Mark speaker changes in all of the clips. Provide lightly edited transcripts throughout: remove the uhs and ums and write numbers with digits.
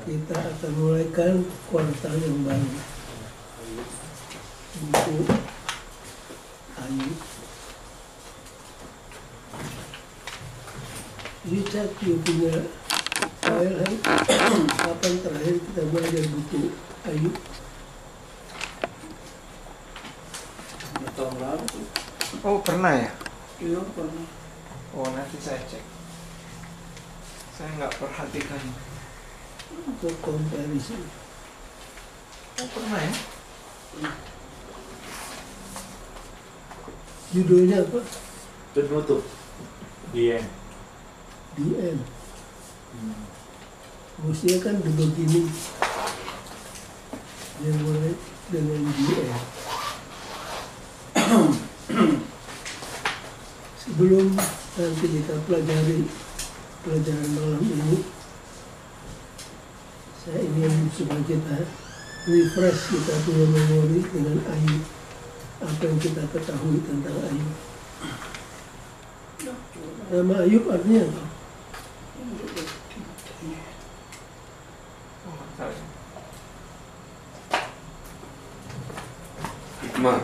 Speaker 1: kita akan mulaikan kuartal yang baru. Untuk Ayu. Richard, you punya file kapan terakhir kita belajar buku Ayu?
Speaker 2: Tahun lalu.
Speaker 3: Oh, pernah ya?
Speaker 2: Iya, pernah.
Speaker 3: Oh, nanti saya cek. Saya nggak perhatikan.
Speaker 1: Untuk comparison.
Speaker 3: Oh, pernah ya?
Speaker 1: Judulnya apa?
Speaker 4: Penutup. Dia.
Speaker 1: DM. Mestinya kan the beginning. Dia mulai dengan DM. Sebelum nanti kita pelajari pelajaran malam ini, saya ingin supaya kita refresh kita punya memori dengan Ayu. Apa yang kita ketahui tentang Ayub. Nama Ayub artinya apa?
Speaker 3: Oh, tahu.
Speaker 2: Hikmah.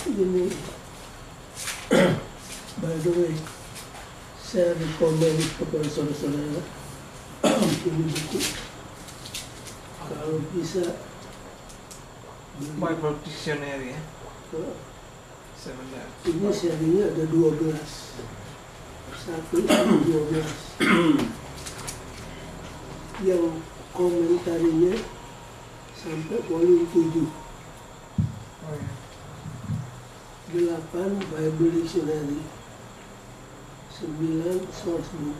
Speaker 1: Ini, by the way, saya rekomend kepada saudara-saudara ini buku. Kalau bisa
Speaker 3: Bible Dictionary ya. Sebentar.
Speaker 1: Ini serinya ada 12. Satu sampai 12. Yang komentarinya sampai volume 7.
Speaker 3: Oh, ya.
Speaker 1: 8 Bible Dictionary. 9 source book.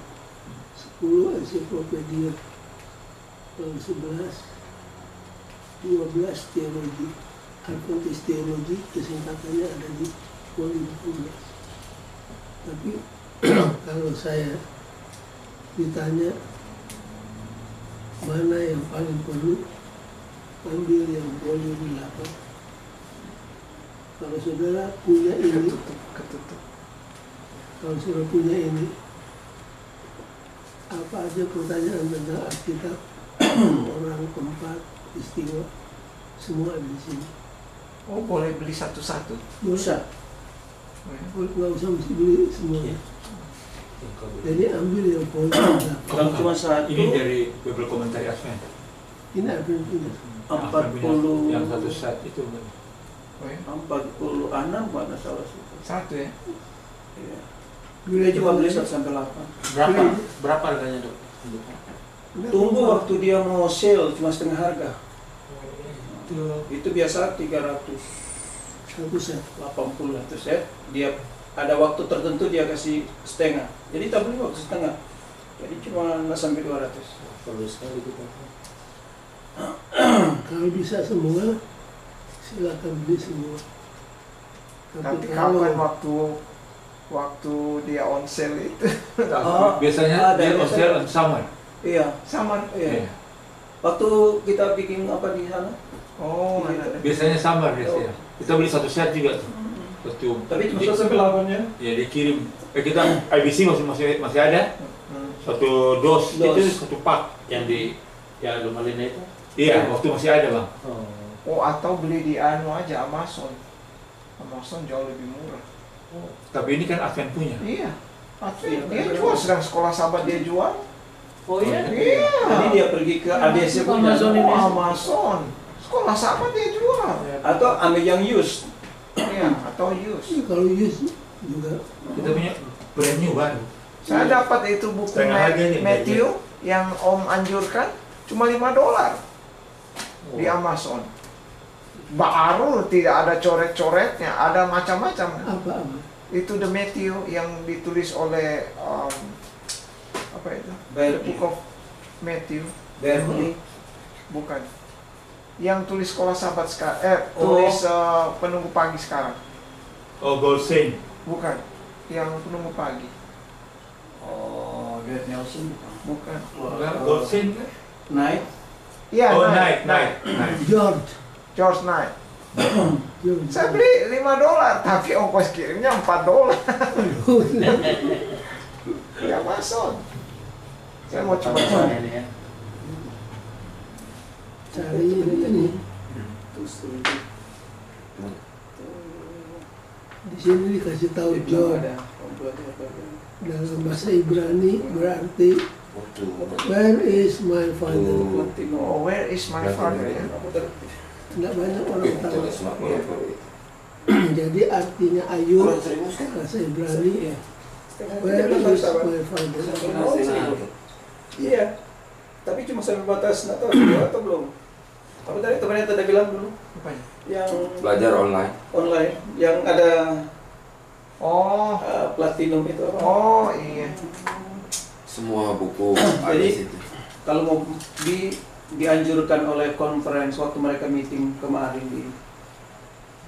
Speaker 1: 10 encyclopedia. Lalu 11 teologi. Adventist teologi, kesingkatannya ada di volume 12. Tapi kalau saya ditanya mana yang paling perlu, ambil yang volume 8. Kalau saudara punya ini,
Speaker 3: Ketutup.
Speaker 1: kalau saudara punya ini, apa aja pertanyaan tentang Alkitab, orang, tempat, istiwa, semua ada di sini.
Speaker 3: Oh, boleh beli satu-satu.
Speaker 1: Bisa,
Speaker 3: Oh, ya.
Speaker 1: nggak usah mesti beli semuanya. Jadi ambil yang volume 8.
Speaker 2: Kalau cuma satu,
Speaker 4: Ini dari Bible Commentary Advent.
Speaker 1: Ini apa yang punya?
Speaker 2: 40
Speaker 4: yang satu set itu.
Speaker 3: Oh, ya.
Speaker 2: 46 mana salah satu.
Speaker 3: Satu ya.
Speaker 2: Iya. Dia cuma beli 1 sampai 8.
Speaker 4: Berapa harganya, Dok?
Speaker 2: Tunggu waktu dia mau sale cuma setengah harga.
Speaker 3: Itu
Speaker 2: Itu biasa 380
Speaker 1: Satu set.
Speaker 2: itu set. Dia ada waktu tertentu dia kasih setengah. Jadi tak beli waktu setengah. Jadi cuma nggak sampai 200.
Speaker 4: Perlu sekali kita.
Speaker 1: Kalau bisa semua, silakan beli semua.
Speaker 3: tapi
Speaker 1: kalau
Speaker 3: kapan waktu dia on sale itu?
Speaker 2: Oh,
Speaker 4: Biasanya
Speaker 2: ada,
Speaker 4: dia on
Speaker 2: biasanya.
Speaker 4: sale on summer.
Speaker 2: Iya,
Speaker 3: Sama.
Speaker 2: iya. Waktu kita bikin apa di sana?
Speaker 3: Oh,
Speaker 2: Gitu.
Speaker 3: ada.
Speaker 4: Biasanya summer biasanya. Kita beli satu set juga tuh. Kostum.
Speaker 2: Tapi cuma 1 sampai 8 ya.
Speaker 4: Ya dikirim. Kita IBC masih ada.
Speaker 3: Hmm.
Speaker 4: Satu dos
Speaker 2: Dos.
Speaker 4: itu satu pak yang di
Speaker 5: Yang Lumalina itu?
Speaker 4: iya waktu masih ada, Bang.
Speaker 3: Oh, atau beli di anu aja, Amazon. Amazon jauh lebih murah.
Speaker 4: Tapi ini kan Advent punya.
Speaker 3: Iya.
Speaker 2: Iya,
Speaker 3: Dia
Speaker 2: benar.
Speaker 3: jual, sedang sekolah sahabat dia jual.
Speaker 2: Oh iya.
Speaker 3: Iya.
Speaker 2: Jadi dia pergi ke ADC punya
Speaker 5: Amazon ini.
Speaker 3: Amazon. Sekolah sahabat dia jual.
Speaker 2: atau ambil yang used.
Speaker 3: Iya, atau use.
Speaker 1: kalau use juga
Speaker 4: Kita punya brand new baru.
Speaker 3: Saya dapat itu buku
Speaker 4: Setengah harga nih,
Speaker 3: Matthew yang Om anjurkan cuma $5 di Amazon. Baru, tidak ada coret-coretnya, ada macam-macam.
Speaker 1: apa-apa.
Speaker 3: Itu The Matthew yang ditulis oleh apa itu? The
Speaker 2: Berkeley.
Speaker 3: Book of Matthew,
Speaker 2: Berkeley.
Speaker 3: bukan. Yang tulis sekolah sahabat sekarang,
Speaker 2: Oh.
Speaker 3: tulis penunggu pagi sekarang,
Speaker 4: Oh, Gold Saint.
Speaker 3: bukan. Yang penunggu pagi,
Speaker 2: Oh, Red Nelson.
Speaker 3: bukan.
Speaker 4: Enggak, Gold Saint kan?
Speaker 2: Night.
Speaker 3: Iya,
Speaker 4: Oh,
Speaker 3: Knight.
Speaker 4: Night.
Speaker 1: George.
Speaker 3: George Knight.
Speaker 1: George.
Speaker 3: Saya beli $5, tapi ongkos kirimnya $4 di Amazon. Saya mau coba
Speaker 4: Sama
Speaker 3: cari.
Speaker 4: ini ya.
Speaker 1: Cari ini. Di sini dikasih tahu
Speaker 2: Dia bilang
Speaker 1: job
Speaker 2: ada. Oh, berarti apa?
Speaker 1: dalam bahasa Ibrani berarti where is my father.
Speaker 2: Latino.
Speaker 3: Oh, where is my father ya?
Speaker 2: Apa tadi?
Speaker 1: Tidak banyak orang tahu. Jadi artinya Ayub bahasa Ibrani where is my father.
Speaker 2: Iya. Tapi cuma sampai batas nggak tahu sudah atau belum. Apa tadi temannya tadi bilang dulu
Speaker 3: Apanya?
Speaker 2: yang
Speaker 5: Belajar online.
Speaker 2: online yang ada
Speaker 3: Oh,
Speaker 2: platinum itu apa?
Speaker 3: oh iya.
Speaker 5: Semua buku ada di
Speaker 2: Jadi
Speaker 5: situ.
Speaker 2: kalau mau dianjurkan oleh conference waktu mereka meeting kemarin di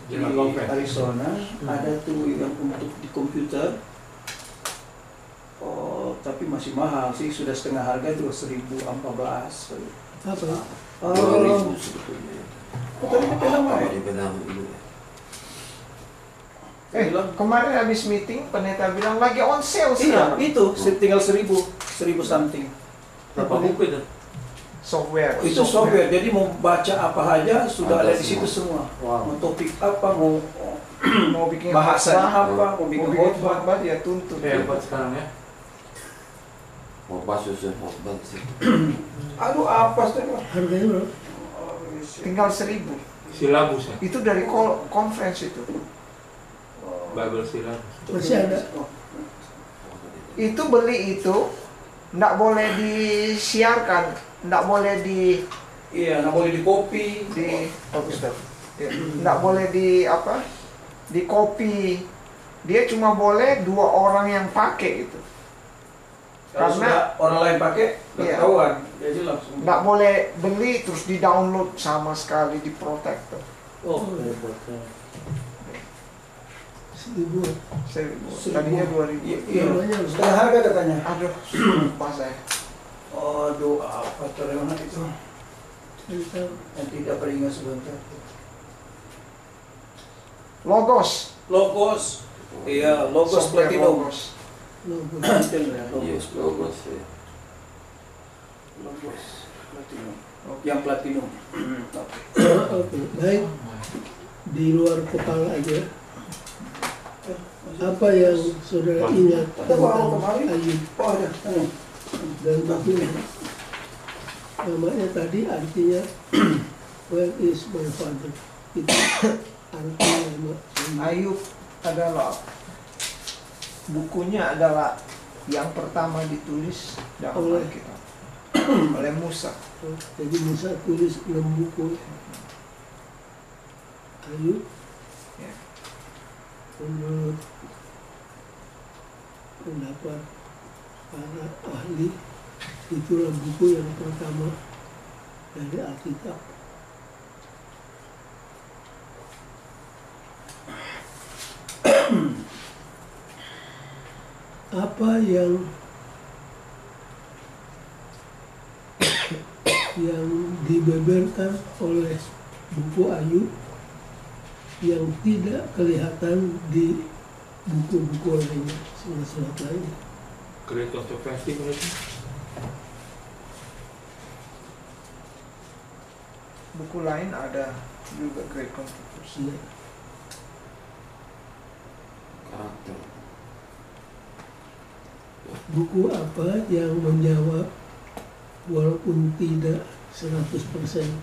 Speaker 4: General conference.
Speaker 2: Arizona ada tuh yang untuk di komputer. Oh, tapi masih mahal sih, sudah setengah harga itu 1.014.
Speaker 1: Apa?
Speaker 2: Oh,
Speaker 5: 2000 sebetulnya.
Speaker 2: tadi dia bilang
Speaker 5: Apa
Speaker 2: apa?
Speaker 5: di Benang dulu ya?
Speaker 3: Kemarin habis meeting pendeta bilang lagi on sale
Speaker 2: Iya,
Speaker 3: sekarang.
Speaker 2: itu tinggal 1.000 something.
Speaker 4: Berapa buku itu?
Speaker 3: Software.
Speaker 2: Itu software, jadi mau baca apa aja sudah
Speaker 5: Ada
Speaker 2: ada di situ semua.
Speaker 4: Wow.
Speaker 2: Mau topik apa, mau
Speaker 3: Mau bikin
Speaker 2: bahasanya
Speaker 3: khotbah,
Speaker 2: apa, mau
Speaker 3: mau
Speaker 2: bikin
Speaker 3: bikin
Speaker 2: khotbah.
Speaker 3: khotbah dia tuntut.
Speaker 4: Hebat sekarang ya.
Speaker 5: Khotbah susah khotbah di situ.
Speaker 2: Aduh, apa sih?
Speaker 1: Harganya berapa?
Speaker 3: Tinggal 1.000.
Speaker 4: Silabus ya.
Speaker 3: Itu dari conference itu.
Speaker 4: Bible silabus.
Speaker 1: Masih ada.
Speaker 3: Itu beli itu nggak boleh disiarkan, nggak boleh
Speaker 2: Iya, nggak boleh di copy.
Speaker 3: nggak boleh di apa? Di copy. Dia cuma boleh 2 orang yang pakai itu.
Speaker 2: Kalau
Speaker 3: Karena-
Speaker 2: sudah orang lain pakai, nggak
Speaker 3: Iya.
Speaker 2: ketahuan. Jadi langsung.
Speaker 3: Nggak boleh beli terus di download sama sekali di protect.
Speaker 4: Oh, hebat.
Speaker 1: 1.000.
Speaker 3: 1.000. Tadinya 2.000.
Speaker 2: Iya,
Speaker 1: Namanya apa?
Speaker 2: setengah harga katanya.
Speaker 3: Aduh, lupa saya.
Speaker 2: Aduh, apa terima itu?
Speaker 1: Cari tahu.
Speaker 2: Yang tidak peringat sebentar.
Speaker 3: Logos.
Speaker 2: Logos. Iya, Logos
Speaker 3: Software
Speaker 2: Platinum.
Speaker 3: Logos.
Speaker 1: Logo.
Speaker 2: Platinum ya,
Speaker 5: Yes,
Speaker 2: Logos.
Speaker 5: logos ya.
Speaker 2: Logos Platinum. Yang Platinum. Oke.
Speaker 1: Oke, baik. Di luar kepala aja. Apa yang saudara ingat
Speaker 2: Ada bawa
Speaker 1: tentang
Speaker 2: kemarin?
Speaker 1: Ayub
Speaker 2: Oh, ada.
Speaker 1: dan bukunya? Namanya tadi artinya where is my father? Itu artinya nama
Speaker 3: Ayub adalah bukunya adalah yang pertama ditulis dalam
Speaker 1: Oleh-
Speaker 3: Alkitab oleh Musa.
Speaker 1: Jadi Musa tulis 6 buku. Ayub
Speaker 3: Ya.
Speaker 1: menurut pendapat para ahli itulah buku yang pertama dari Alkitab. Apa yang dibeberkan oleh buku Ayub yang tidak kelihatan di buku-buku lainnya, surat-surat lainnya.
Speaker 4: Great kontroversi berarti.
Speaker 3: Buku lain ada juga Great Controversy.
Speaker 1: Nah,
Speaker 5: Karakter.
Speaker 1: buku apa yang menjawab walaupun tidak 100%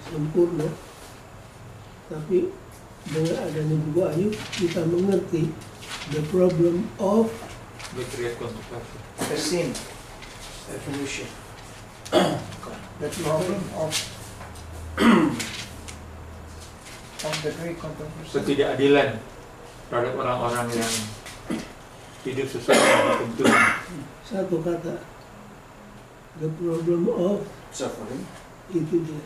Speaker 1: sempurna, tapi dengan adanya buku Ayub kita mengerti the problem of
Speaker 4: The great kontroversi.
Speaker 3: The sin,
Speaker 2: Evolution.
Speaker 3: the problem of the Great Controversy.
Speaker 4: Ketidakadilan terhadap orang-orang yang hidup sesuai dengan tuntunan.
Speaker 1: satu kata, the problem of,
Speaker 2: Suffering.
Speaker 1: itu dia,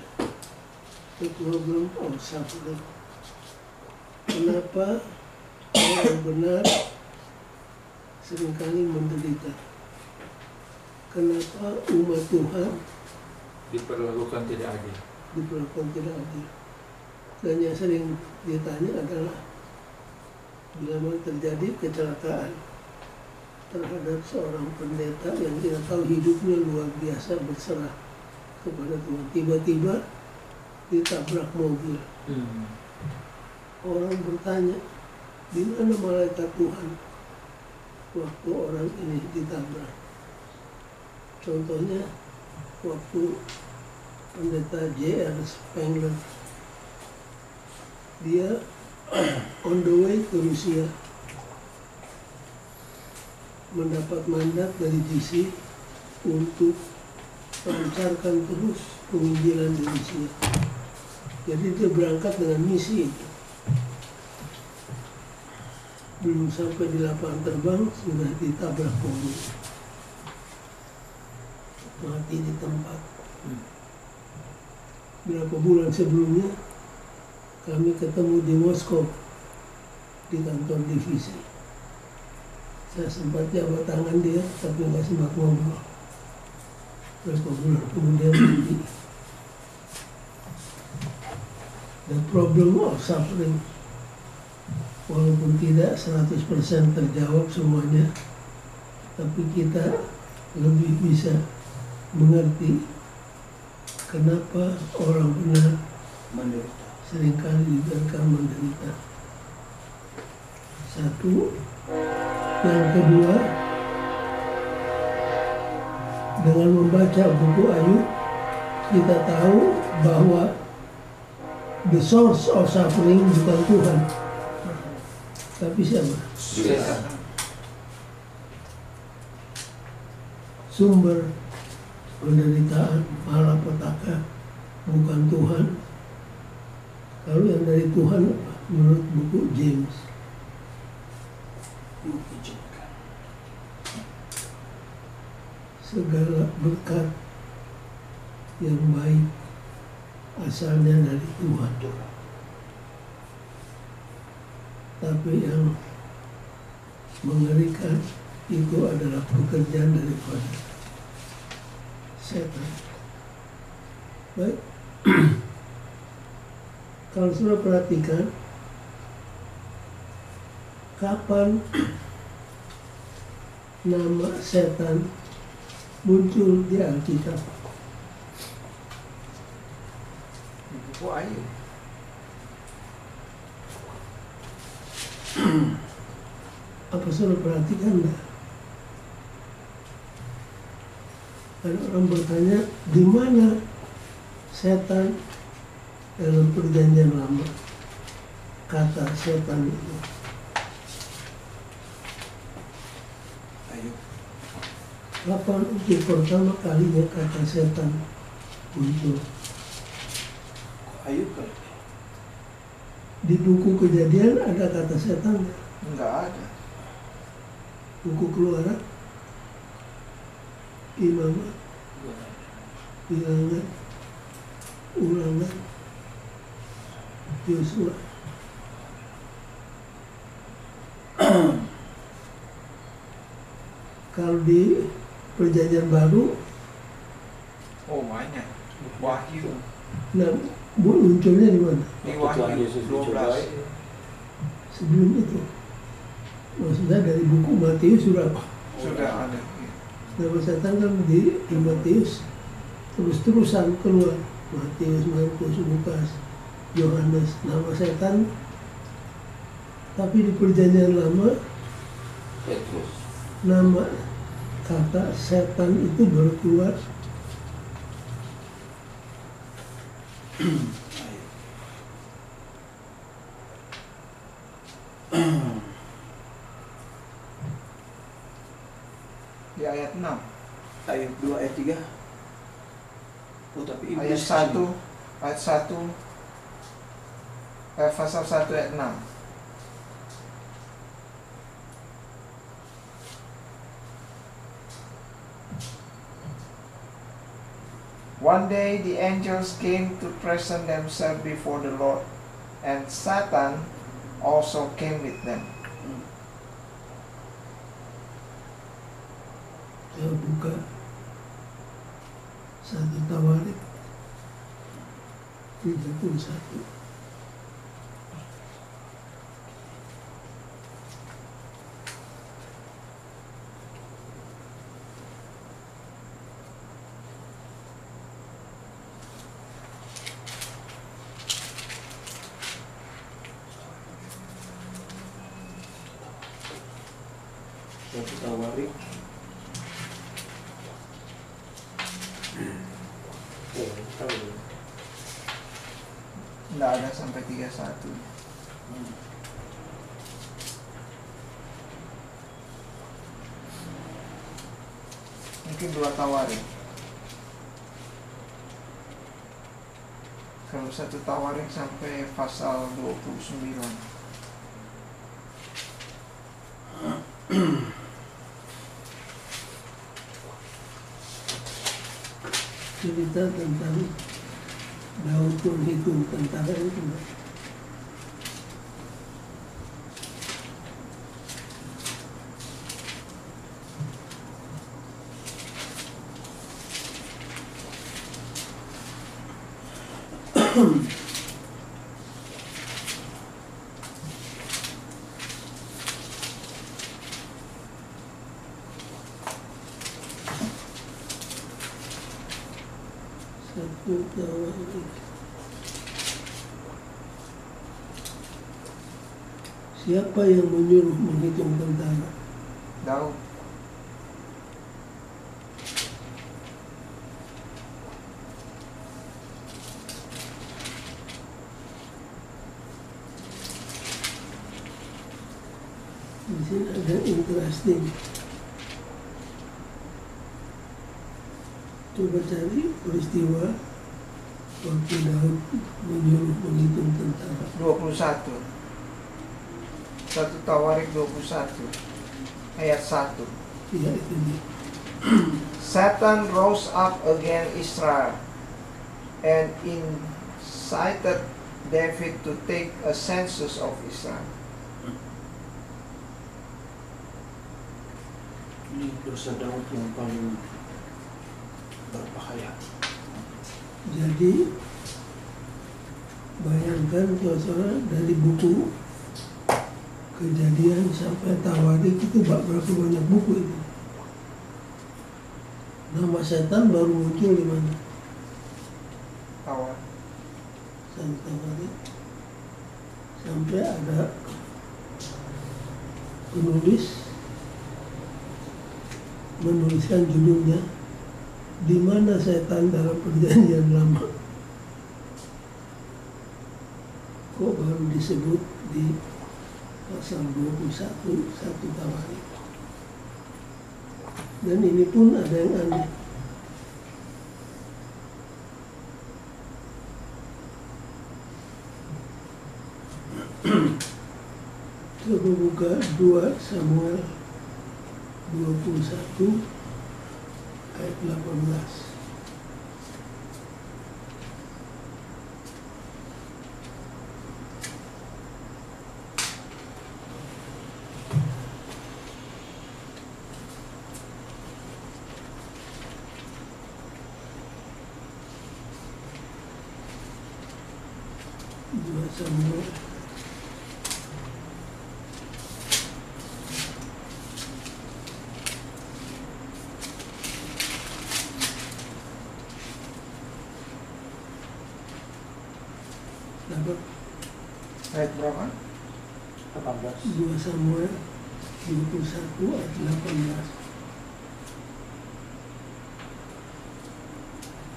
Speaker 1: the problem of suffering. Kenapa orang benar seringkali menderita? Kenapa umat Tuhan
Speaker 4: Diperlakukan tidak adil.
Speaker 1: diperlakukan tidak adil? Dan yang sering ditanya adalah bila mana terjadi kecelakaan, terhadap seorang pendeta yang kita tahu hidupnya luar biasa berserah kepada Tuhan. Tiba-tiba ditabrak mobil. Orang bertanya, di mana malaikat Tuhan waktu orang ini ditabrak? Contohnya waktu pendeta J.R. Spengler, dia on the way ke Rusia, mendapat mandat dari GC untuk melancarkan terus penginjilan di Rusia. Jadi dia berangkat dengan misi itu. Belum sampai di lapangan terbang sudah ditabrak mobil, mati di tempat. Berapa bulan sebelumnya kami ketemu di Moskow di kantor divisi. Saya sempat jabat tangan dia, tapi nggak sempat ngobrol. Berapa bulan kemudian mati. The problem of suffering, walaupun tidak 100% terjawab semuanya, tapi kita lebih bisa mengerti kenapa orang benar
Speaker 2: menderita.
Speaker 1: seringkali dibiarkan menderita. Satu. Yang kedua, dengan membaca buku Ayub, kita tahu bahwa the source of suffering bukan Tuhan, tapi siapa? Sumber penderitaan, malapetaka bukan Tuhan. Kalau yang dari Tuhan menurut buku James, segala berkat yang baik asalnya dari Tuhan. Tapi yang mengerikan itu adalah pekerjaan daripada setan. Baik. Kalau sudah perhatikan, kapan nama setan muncul di Alkitab?
Speaker 3: Di buku Ayub.
Speaker 1: Apa sudah perhatikan enggak? Ada orang bertanya, di mana setan dalam perjanjian lama? Kata setan itu.
Speaker 2: Ayub.
Speaker 1: Kapan untuk pertama kalinya kata setan muncul?
Speaker 2: Ayub kali.
Speaker 1: Di buku Kejadian ada kata setan nggak?
Speaker 3: Enggak ada.
Speaker 1: Buku Keluaran, Imamat, Bilangan, Ulangan, Yosua. Kalau di Perjanjian Baru,
Speaker 3: Oh banyak. Wahyu.
Speaker 1: nah munculnya di mana?
Speaker 3: Di
Speaker 4: Tuhan
Speaker 3: Wahyu
Speaker 4: Yesus
Speaker 3: 12.
Speaker 4: dicobai.
Speaker 1: Sebelum itu, maksudnya dari buku Matius sudah
Speaker 3: Sudah ada.
Speaker 1: nama setan kan di Matius terus-terusan keluar. Matius, Markus, Lukas, Yohanes, nama setan. Tapi di Perjanjian Lama,
Speaker 5: Petrus.
Speaker 1: nama kata setan itu baru keluar
Speaker 3: Di ayat 6.
Speaker 2: Ayub 2 ayat 3. Oh, tapi
Speaker 3: Ayat
Speaker 2: iblis
Speaker 3: 1.
Speaker 2: kesini.
Speaker 3: Ayat 1. Pasal 1 ayat 6. One day the angels came to present themselves before the Lord, and Satan also came with them.
Speaker 1: saya buka 1 Tawarik 31.
Speaker 2: Satu Tawarik.
Speaker 4: Oh, tahu.
Speaker 3: Nggak ada sampai 31. Mungkin 2 Tawarik. Kalau 1 Tawarik sampai pasal 29.
Speaker 1: Cerita tentang Daud menghitung tentara itu. Satu Tawarik. Siapa yang menyuruh menghitung tentara?
Speaker 3: Daud.
Speaker 1: Di sini ada interesting. Coba cari peristiwa waktu Daud menyuruh menghitung tentara.
Speaker 3: 21. 1 Tawarik 21 ayat 1.
Speaker 1: Ya itu dia.
Speaker 3: Satan rose up against Israel and incited David to take a census of Israel.
Speaker 2: Ini dosa Daud yang paling berbahaya.
Speaker 1: Jadi bayangkan saudara dari buku Kejadian sampai Tawarik itu berapa banyak buku itu. Nama setan baru muncul di mana?
Speaker 3: Awal.
Speaker 1: Satu Tawarik. Sampai ada penulis menuliskan judulnya Di mana setan dalam Perjanjian Lama. Kok baru disebut di pasal 21 1 Tawarik. Dan ini pun ada yang aneh. Coba buka 2 Samuel 21 ayat 18. Dua Samuel dapat
Speaker 3: Ayat berapa?
Speaker 4: 18.
Speaker 1: 2 Samuel 21 ayat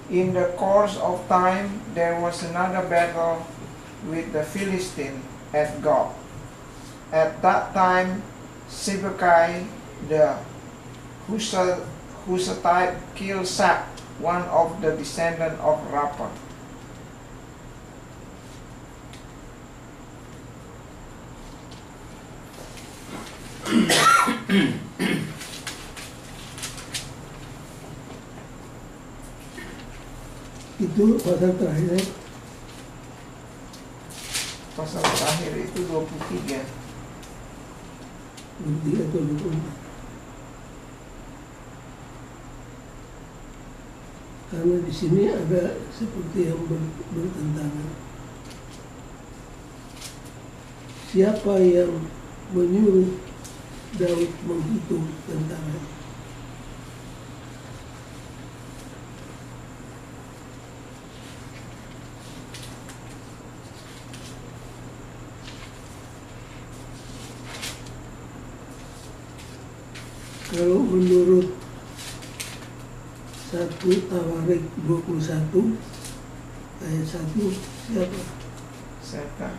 Speaker 1: 18.
Speaker 3: In the course of time, there was another battle with the Philistine at Gob. At that time, Sibbecai the Hushathite killed Sap, one of the descendants of Rapha.
Speaker 1: Itu pasal terakhir.
Speaker 3: Pasal terakhir itu 23.
Speaker 1: Bukti atau 24. Karena di sini ada seperti yang bertentangan. Siapa yang menyuruh Daud menghitung tentara? Kalau menurut 1 Tawarik 21 ayat 1 siapa?
Speaker 3: Setan.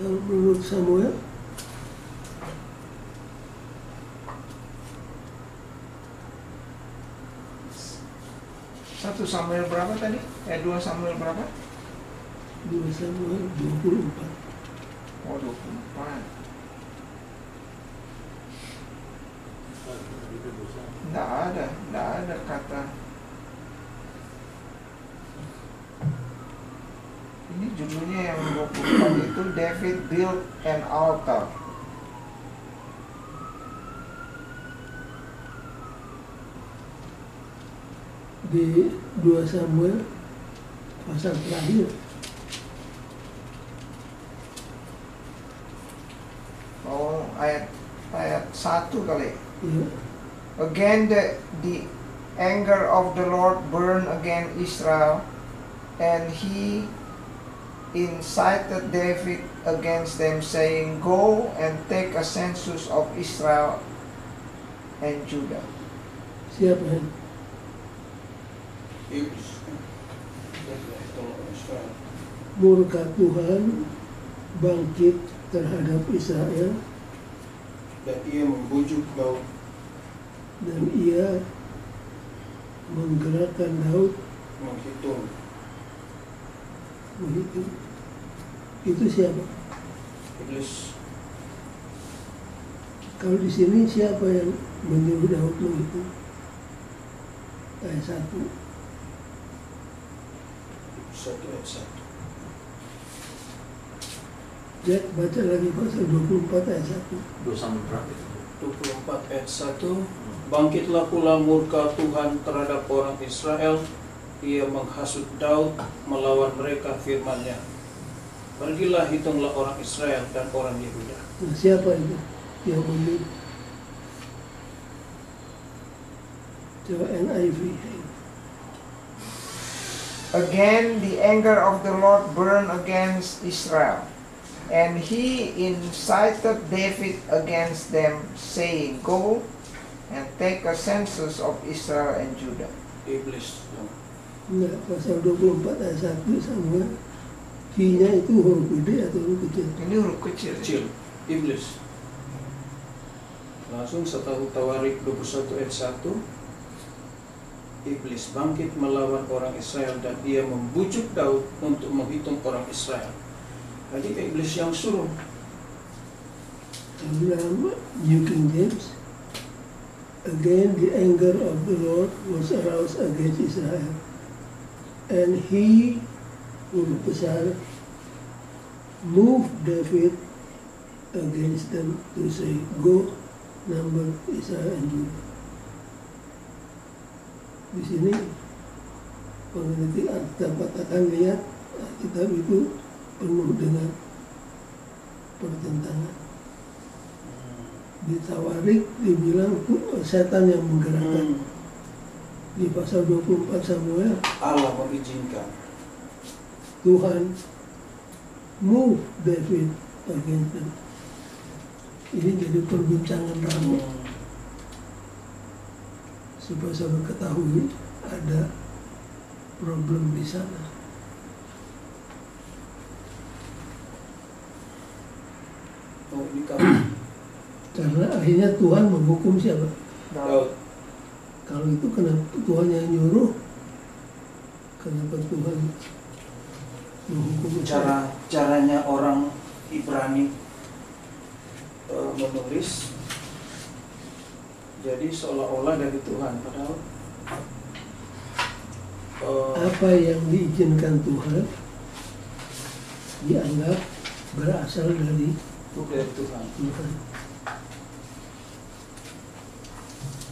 Speaker 1: Kalau menurut Samuel
Speaker 3: 1 Samuel berapa tadi? 2 Samuel berapa?
Speaker 1: 2 Samuel 24.
Speaker 3: Oh, 24. Nggak ada kata. Ini judulnya yang 24 itu David built an altar.
Speaker 1: Di 2 Samuel pasal terakhir
Speaker 3: Oh, ayat 1 kali.
Speaker 1: ya,
Speaker 3: Again the anger of the Lord burned against Israel, and he incited David against them, saying, Go and take a census of Israel and Judah.
Speaker 1: siapa yang
Speaker 2: Iblis. Tolong Israel.
Speaker 1: murka Tuhan bangkit terhadap Israel
Speaker 2: Dan ia membujuk Daud
Speaker 1: dan ia menggerakkan Daud
Speaker 2: menghitung.
Speaker 1: begitu. Itu siapa?
Speaker 2: Iblis.
Speaker 1: Kalau di sini siapa yang menyuruh Daud menghitung? Ayat 1.
Speaker 2: 1 ayat 1.
Speaker 1: Jack baca lagi pasal 24 ayat 1.
Speaker 4: 2 Samuel berapa itu?
Speaker 2: 24 ayat 1. Bangkitlah pula murka Tuhan terhadap orang Israel. Ia menghasut Daud melawan mereka, firman-Nya, pergilah hitunglah orang Israel dan orang Yehuda.
Speaker 1: Nah, siapa itu yang menyuruh? Coba NIV.
Speaker 3: Again the anger of the Lord burned against Israel, and he incited David against them, saying, Go and take a census of Israel and Judah.
Speaker 2: Iblis.
Speaker 1: Enggak, pasal 24 ayat 1 sama Q-nya itu huruf gede atau huruf kecil?
Speaker 3: Ini huruf kecil.
Speaker 2: Kecil. Iblis. Langsung 1 Tawarik 21 ayat 1. Iblis bangkit melawan orang Israel dan ia membujuk Daud untuk menghitung orang Israel. Jadi iblis yang suruh.
Speaker 1: Dalam New King James, again the anger of the Lord was aroused against Israel, and he, huruf besar, moved David against them to say, Go, number Israel and Judah. Di sini peneliti Alkitab akan lihat Alkitab itu penuh dengan pertentangan. Di Tawarik dibilang setan yang menggerakkan. Di pasal 24 Samuel
Speaker 2: Allah mengizinkan.
Speaker 1: Tuhan move David against them. Ini jadi perbincangan ramai supaya saudara ketahui ada problem di sana.
Speaker 2: Oh, ini kamu.
Speaker 1: Karena akhirnya Tuhan menghukum siapa?
Speaker 2: Daud.
Speaker 1: Kalau itu kenapa Tuhan yang nyuruh? Kenapa Tuhan menghukum
Speaker 2: Caranya orang Ibrani menulis jadi seolah-olah dari Tuhan, padahal
Speaker 1: apa yang diizinkan Tuhan dianggap berasal dari
Speaker 2: bukan Tuhan.
Speaker 1: Tuhan.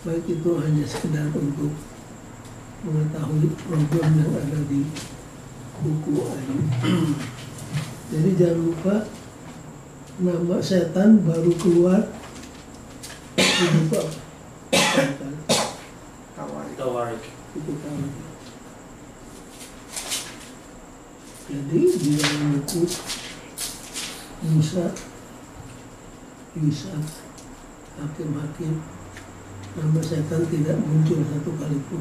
Speaker 1: Baik itu hanya sekedar untuk mengetahui problem yang ada di buku Ayub. Jadi jangan lupa nama setan baru keluar di buku
Speaker 3: Tawarik.
Speaker 4: Tawarik.
Speaker 1: Buku Tawarik. Jadi di dalam buku Musa, Yusa, Hakim-Hakim, nama setan tidak muncul satu kali pun.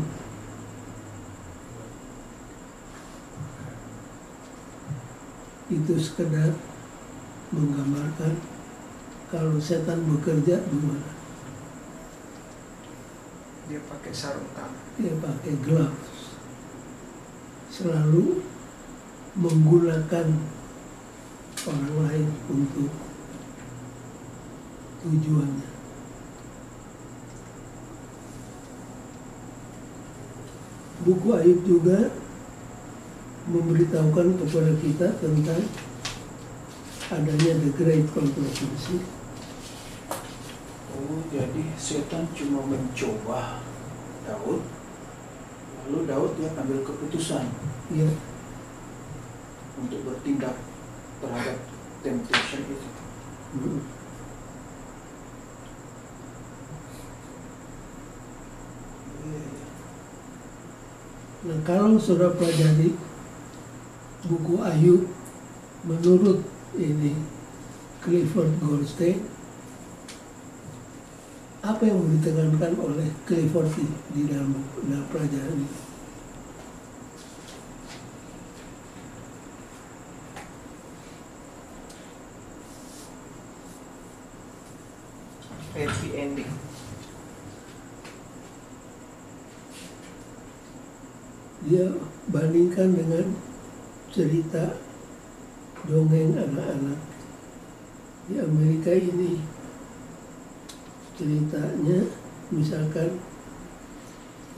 Speaker 1: Itu sekedar menggambarkan kalau setan bekerja gimana.
Speaker 3: Dia pakai sarung tangan.
Speaker 1: Dia pakai gloves, selalu menggunakan orang lain untuk tujuannya. Buku Ayub juga memberitahukan kepada kita tentang adanya the great controversy.
Speaker 2: Oh, jadi setan cuma mencoba Daud, lalu Daud dia ambil keputusan
Speaker 1: Ya,
Speaker 2: untuk bertindak terhadap temptation itu.
Speaker 1: mm. Nah, kalau saudara pelajari buku Ayub menurut ini Clifford Goldstein, apa yang ditekankan oleh Clifford di dalam pelajaran ini?
Speaker 3: Happy ending.
Speaker 1: Dia bandingkan dengan cerita dongeng anak-anak di Amerika ini. Ceritanya misalkan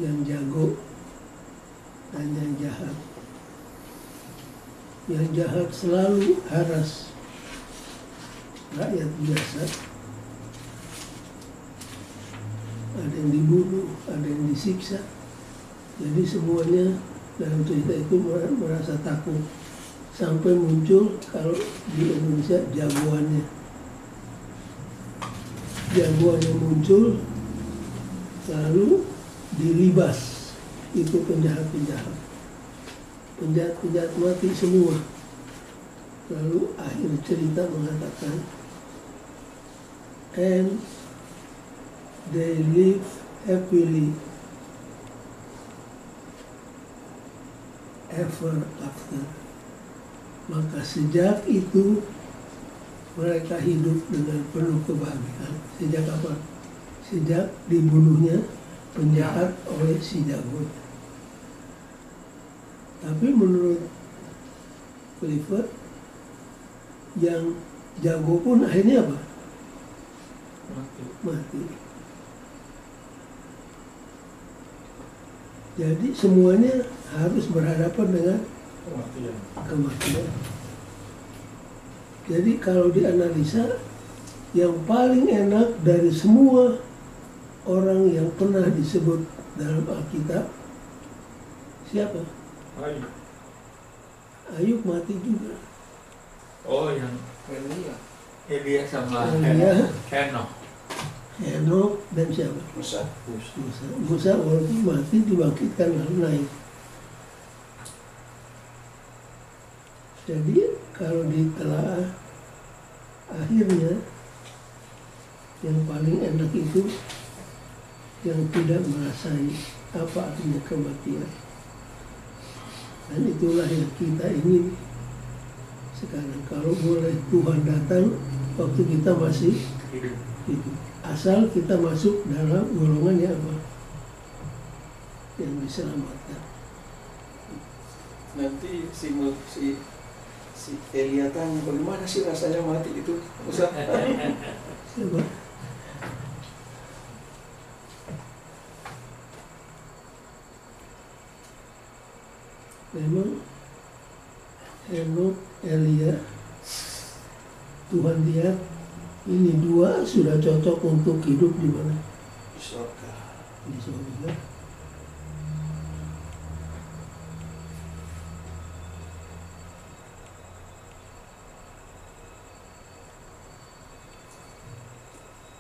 Speaker 1: yang jago dan yang jahat. Yang jahat selalu haras rakyat biasa. Ada yang dibunuh, ada yang disiksa. Jadi semuanya dalam cerita itu merasa takut. Sampai muncul kalau di Indonesia jagoannya. Jagoannya muncul, lalu dilibas. Itu penjahat-penjahat. Penjahat-penjahat mati semua. Lalu akhir cerita mengatakan, and they live happily ever after. Maka sejak itu mereka hidup dengan penuh kebahagiaan. Sejak apa? Sejak dibunuhnya penjahat oleh si jago. Tapi menurut Clifford, yang jago pun akhirnya apa? Mati. Jadi semuanya harus berhadapan dengan kematian. Jadi kalau dianalisa, yang paling enak dari semua orang yang pernah disebut dalam Alkitab, siapa?
Speaker 4: Ayub.
Speaker 1: Ayub mati juga.
Speaker 4: Oh, yang
Speaker 3: Elia.
Speaker 4: Elia sama
Speaker 1: Elia.
Speaker 4: Henok.
Speaker 1: Henok dan siapa?
Speaker 2: Musa.
Speaker 1: Musa walaupun mati dibangkitkan lalu naik. Jadi kalau ditelaah, akhirnya yang paling enak itu yang tidak merasai apa artinya kematian. Dan itulah yang kita ingin sekarang. Kalau boleh Tuhan datang waktu kita masih
Speaker 4: Hidup.
Speaker 1: hidup. Asal kita masuk dalam golongan yang apa? Yang diselamatkan.
Speaker 2: Nanti si Elia tanya, bagaimana sih rasanya mati itu? Musa.
Speaker 1: Siapa? Memang Henok, Elia, Tuhan lihat ini dua sudah cocok untuk hidup di mana?
Speaker 2: Di surga.
Speaker 1: Di surga.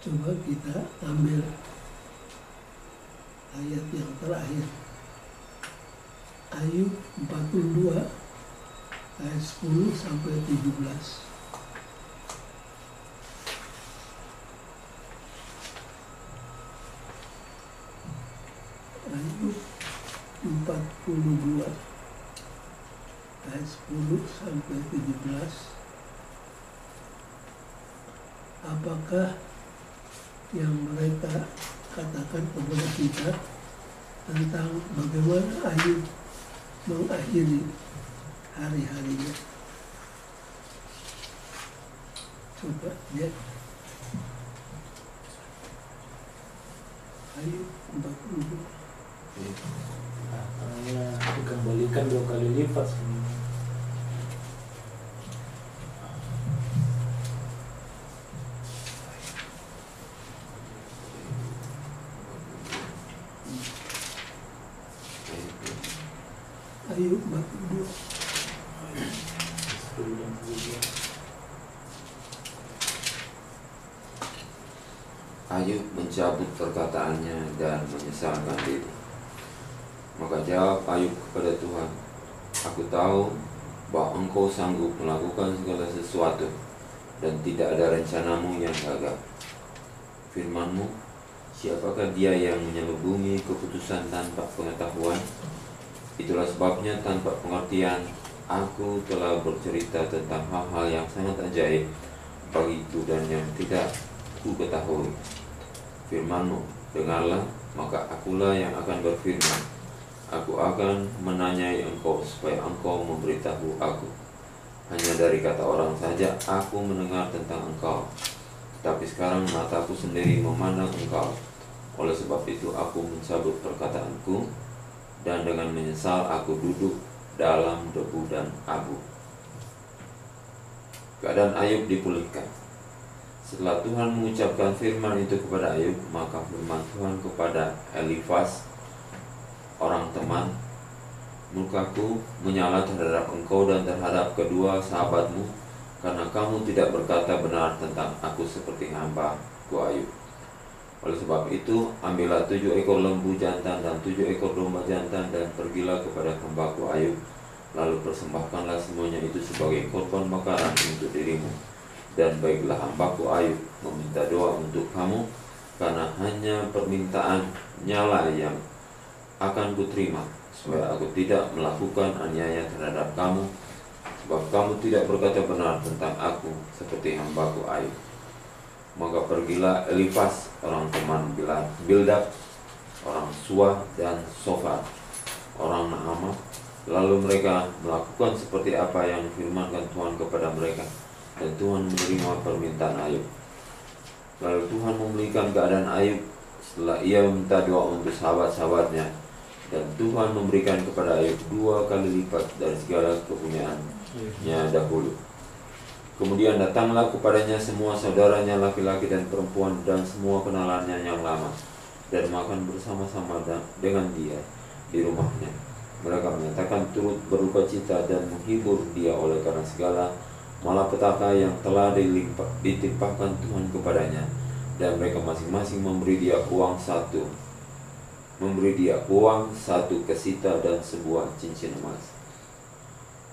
Speaker 1: Coba kita ambil ayat yang terakhir. Ayub 42 ayat 10 sampai 17. Ayub 42 ayat 10 sampai 17. Apakah yang mereka katakan kepada kita tentang bagaimana Ayub mengakhiri hari-harinya? Coba lihat Ayub 42.
Speaker 6: Karena dikembalikan 2 kali lipat sebenarnya.
Speaker 1: Ayub 42.
Speaker 5: Ayub mencabut perkataannya dan menyesalkan diri. Maka jawab Ayub kepada Tuhan, "Aku tahu bahwa Engkau sanggup melakukan segala sesuatu dan tidak ada rencanamu yang gagal. Firman-Mu, siapakah dia yang menyelubungi keputusan tanpa pengetahuan? Itulah sebabnya tanpa pengertian aku telah bercerita tentang hal-hal yang sangat ajaib bagiku dan yang tidak ku ketahui. Firman-Mu, dengarlah, maka akulah yang akan berfirman. Aku akan menanyai Engkau supaya Engkau memberitahu aku. Hanya dari kata orang saja aku mendengar tentang Engkau, tapi sekarang mataku sendiri memandang Engkau. Oleh sebab itu aku mencabut perkataanku, dan dengan menyesal aku duduk dalam debu dan abu." Keadaan Ayub dipulihkan. Setelah Tuhan mengucapkan firman itu kepada Ayub, maka firman Tuhan kepada Elifas, orang teman, "Murkaku menyala terhadap engkau dan terhadap kedua sahabatmu, karena kamu tidak berkata benar tentang aku seperti hamba-Ku Ayub. Oleh sebab itu, ambillah 7 ekor lembu jantan dan 7 ekor domba jantan dan pergilah kepada hamba-Ku Ayub. Lalu persembahkanlah semuanya itu sebagai korban bakaran untuk dirimu. Dan baiklah hamba-Ku Ayub meminta doa untuk kamu, karena hanya permintaannya lah yang akan kuterima, supaya aku tidak melakukan aniaya terhadap kamu, sebab kamu tidak berkata benar tentang aku seperti hamba-Ku Ayub." Maka pergilah Elifas, orang teman Bildad, orang Suah, dan Sofar, orang Naamah. Lalu mereka melakukan seperti apa yang difirmankan Tuhan kepada mereka, dan Tuhan menerima permintaan Ayub. Lalu Tuhan memulihkan keadaan Ayub setelah ia meminta doa untuk sahabat-sahabatnya, dan Tuhan memberikan kepada Ayub 2 kali lipat dari segala kepunyaannya dahulu. Kemudian datanglah kepadanya semua saudaranya laki-laki dan perempuan dan semua kenalannya yang lama, dan makan bersama-sama dengan dia di rumahnya. Mereka menyatakan turut berduka cita dan menghibur dia oleh karena segala malapetaka yang telah ditimpakan Tuhan kepadanya, dan mereka masing-masing memberi dia uang satu kesita dan sebuah cincin emas.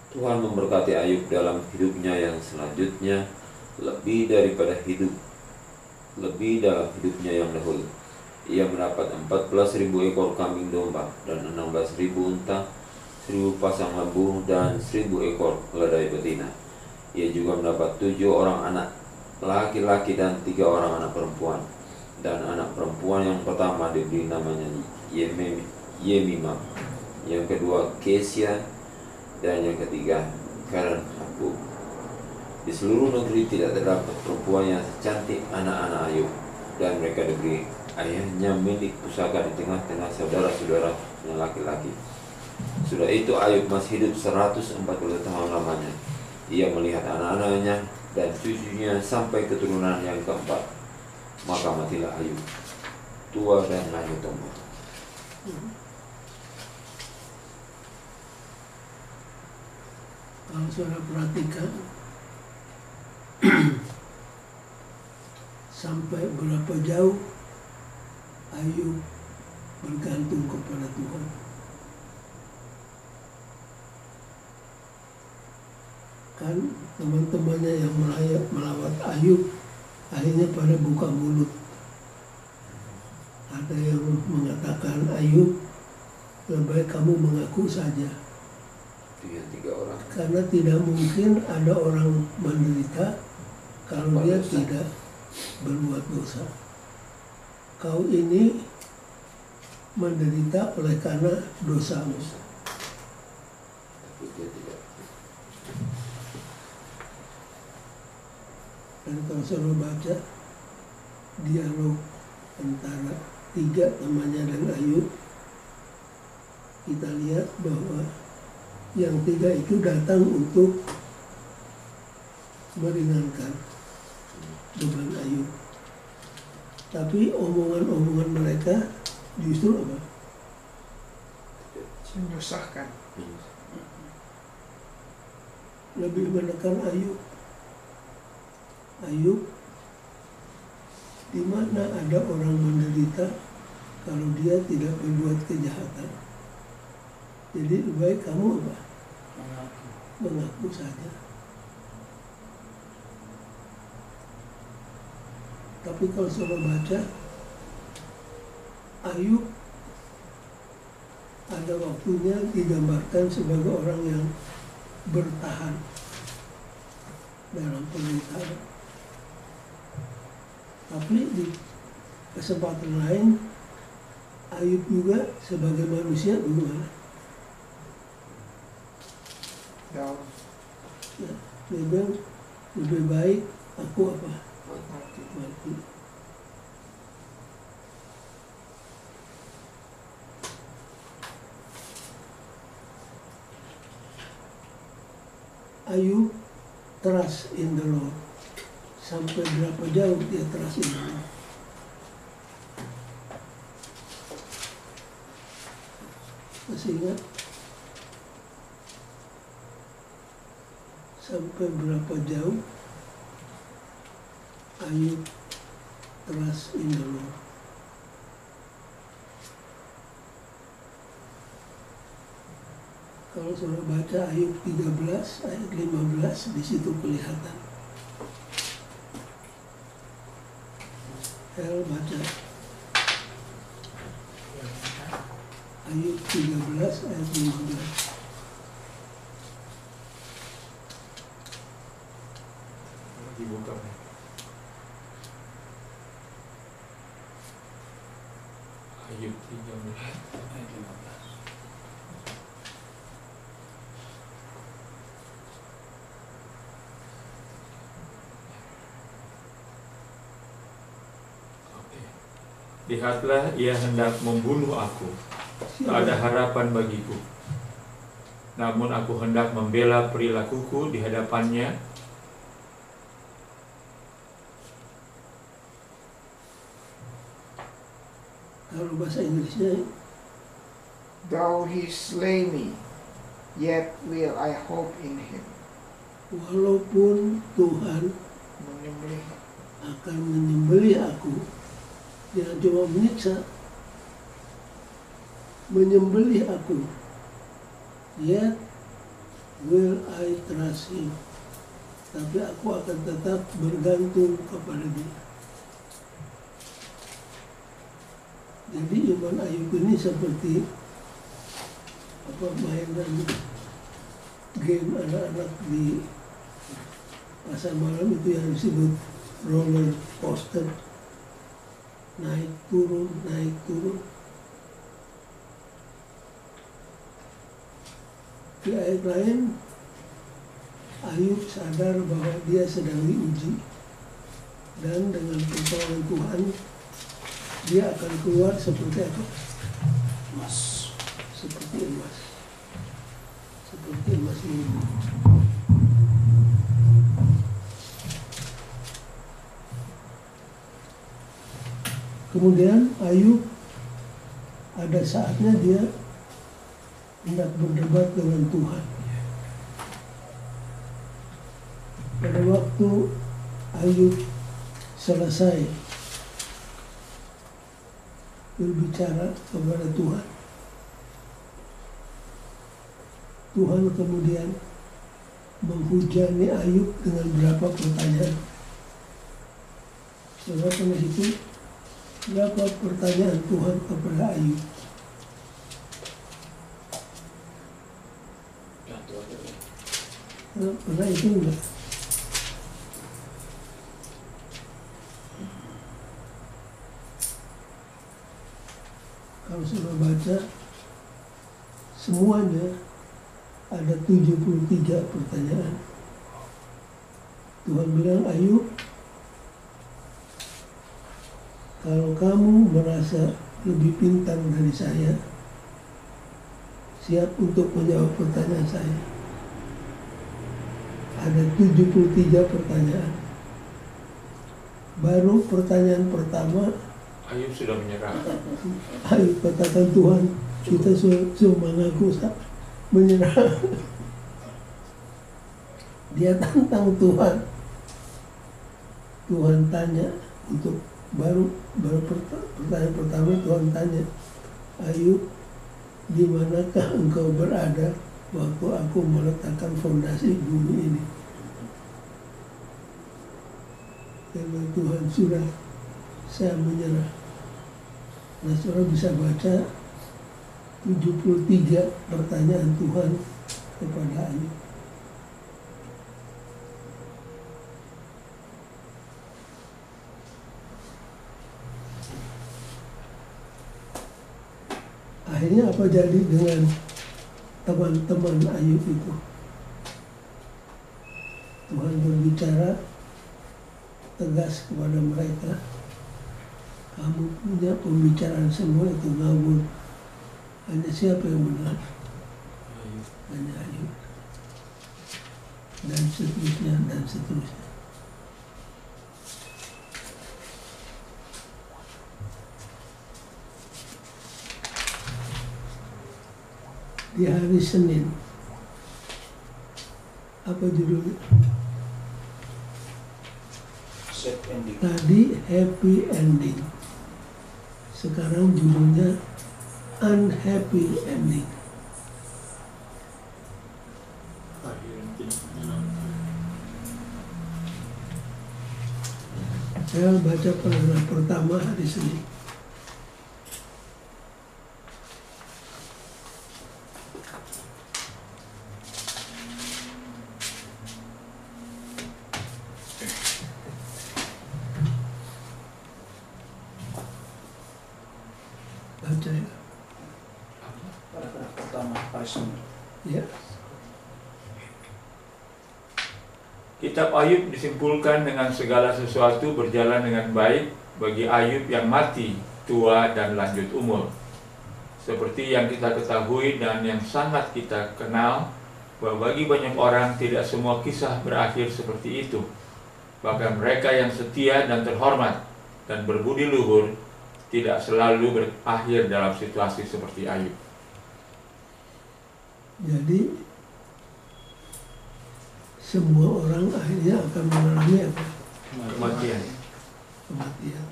Speaker 5: Tuhan memberkati Ayub dalam hidupnya yang selanjutnya lebih dalam hidupnya yang dahulu. Ia mendapat 14.000 ekor kambing domba dan 16.000 unta, 1.000 pasang lembu dan 1.000 ekor keledai betina. Ia juga mendapat 7 orang anak laki-laki dan 3 orang anak perempuan. Dan anak perempuan yang pertama diberi namanya Yemimah, yang kedua Kesia, dan yang ketiga Karen Habub. Di seluruh negeri tidak terdapat perempuan yang secantik anak-anak Ayub, dan mereka diberi ayahnya milik pusaka di tengah-tengah saudara-saudaranya laki-laki. Sudah itu Ayub masih hidup 140 tahun lamanya. Ia melihat anak-anaknya dan cucunya sampai keturunan yang keempat. Maka matilah Ayub, tua dan lanjut umur.
Speaker 1: Kalau saudara perhatikan sampai berapa jauh Ayub bergantung kepada Tuhan. Kan teman-temannya yang melawat Ayub akhirnya pada buka mulut. Ada yang mengatakan, Ayub, lebih baik kamu mengaku saja.
Speaker 5: Itu yang 3 orang.
Speaker 1: Karena tidak mungkin ada orang menderita kalau dia
Speaker 5: Dosa.
Speaker 1: tidak berbuat dosa. Kau ini menderita oleh karena dosamu.
Speaker 5: Tapi dia tidak.
Speaker 1: Dan kalau saudara baca dialog antara 3 temannya dan Ayub, kita lihat bahwa yang 3 itu datang untuk meringankan beban Ayub. Tapi omongan-omongan mereka justru apa?
Speaker 3: Menyusahkan.
Speaker 1: Lebih menekan Ayub. Ayub, di mana ada orang menderita kalau dia tidak berbuat kejahatan. Jadi lebih baik kamu apa? Mengaku saja. Tapi kalau saudara baca, Ayub ada waktunya digambarkan sebagai orang yang bertahan dalam penderitaan. Tapi di kesempatan lain, Ayub juga sebagai manusia bagaimana?
Speaker 3: Down.
Speaker 1: Ya, dia bilang lebih baik aku apa?
Speaker 3: Mati.
Speaker 1: Mati. Ayub trust in the Lord. Sampai berapa jauh dia trust in the Lord? Masih ingat? Sampai berapa jauh Ayub trust in the Lord? Kalau saudara baca Ayub 13 ayat 15, di situ kelihatan. Hel baca Ayub 13 ayat 15.
Speaker 4: Dibuka. Ayub 13. Lihatlah, ia hendak membunuh aku. Tak ada harapan bagiku. Namun aku hendak membela perilakuku di hadapannya.
Speaker 1: Kalau bahasa Inggrisnya,
Speaker 3: Though he slay me, yet will I hope in him.
Speaker 1: walaupun Tuhan
Speaker 3: Menyembelih.
Speaker 1: akan menyembelih aku, jangan cuma menyiksa, menyembelih aku, yet will I trust him. Tapi aku akan tetap bergantung kepada dia. Jadi iman Ayub ini seperti mainan game anak-anak di pasar malam itu yang disebut roller coaster, naik turun. Di ayat lain, Ayub sadar bahwa dia sedang diuji, dan dengan pertolongan Tuhan dia akan keluar seperti apa?
Speaker 2: Mas.
Speaker 1: Seperti emas murni. Kemudian Ayub ada saatnya dia hendak berdebat dengan Tuhan. Pada waktu Ayub selesai berbicara kepada Tuhan. Tuhan kemudian menghujani Ayub dengan berapa pertanyaan. Saudara pernah hitung berapa pertanyaan Tuhan kepada Ayub? Pernah itu enggak? Kalau sudah baca semuanya ada 73 pertanyaan. Tuhan bilang, Ayub, kalau kamu merasa lebih pintar dari saya, siap untuk menjawab pertanyaan saya. Ada 73 pertanyaan. Baru pertanyaan pertama,
Speaker 4: Ayub sudah menyerah.
Speaker 1: Ayub katakan, Tuhan, kita cuma mengaku menyerah. Dia tantang Tuhan. Tuhan tanya untuk baru pertanyaan pertama Tuhan tanya, Ayub, di manakah engkau berada waktu aku meletakkan fondasi bumi ini? Karena Tuhan sudah, saya menyerah. Nah, saudara bisa baca 73 pertanyaan Tuhan kepada Ayub. Akhirnya apa jadi dengan teman-teman Ayub itu? Tuhan berbicara tegas kepada mereka, kamu punya pembicaraan semua itu ngawur. Hanya siapa yang benar? Hanya Ayub. Dan seterusnya, dan seterusnya. Di hari Senin, apa judulnya?
Speaker 2: Sad ending.
Speaker 1: Tadi happy ending. Sekarang judulnya unhappy ending. Saya baca paragraf pertama hari Senin. Baca ya.
Speaker 2: Paragraf pertama, hari Senin.
Speaker 1: Ya.
Speaker 4: Kitab Ayub disimpulkan dengan segala sesuatu berjalan dengan baik bagi Ayub yang mati, tua, dan lanjut umur. Seperti yang kita ketahui dan yang sangat kita kenal, bahwa bagi banyak orang tidak semua kisah berakhir seperti itu. Bahkan mereka yang setia dan terhormat dan berbudi luhur tidak selalu berakhir dalam situasi seperti Ayub.
Speaker 1: Jadi semua orang akhirnya akan mengalami apa?
Speaker 4: Kematian.
Speaker 1: Kematian.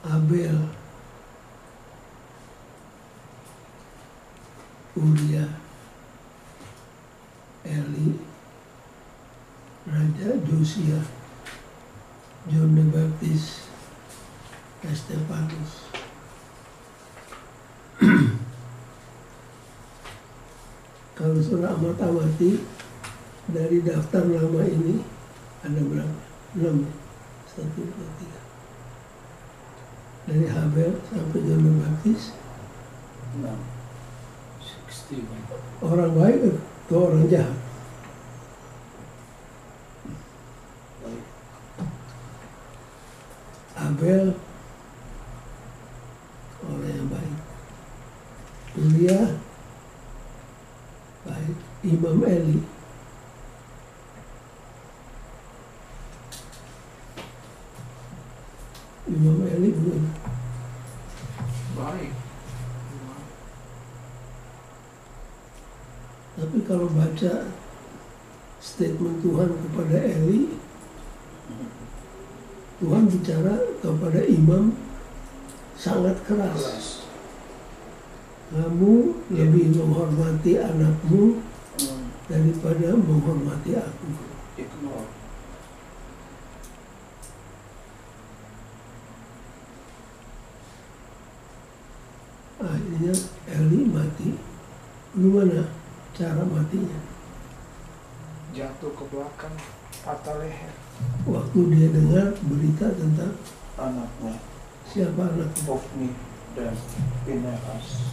Speaker 1: Abel, Uriah, Eli, Raja Josia, John the Baptist, Estefanus. Kalau saudara amati dari daftar nama ini ada berapa? 6. 1, 2, 3. Dari Habel sampai John the Baptist.
Speaker 6: 60.
Speaker 1: Orang baik atau orang jahat? Abel orang yang baik. Uriah baik. Imam Eli belum.
Speaker 2: Baik.
Speaker 1: Tapi kalau baca statement Tuhan kepada Eli, Tuhan bicara kepada imam sangat keras.
Speaker 2: keras.
Speaker 1: Kamu lebih menghormati anakmu
Speaker 2: Hmm.
Speaker 1: daripada menghormati aku.
Speaker 2: Ignore.
Speaker 1: Akhirnya Eli mati. Gimana cara matinya?
Speaker 3: Jatuh ke belakang, patah leher.
Speaker 1: Waktu dia dengar berita tentang
Speaker 2: Anaknya
Speaker 1: siapa anaknya.
Speaker 2: Hofni dan Pinehas.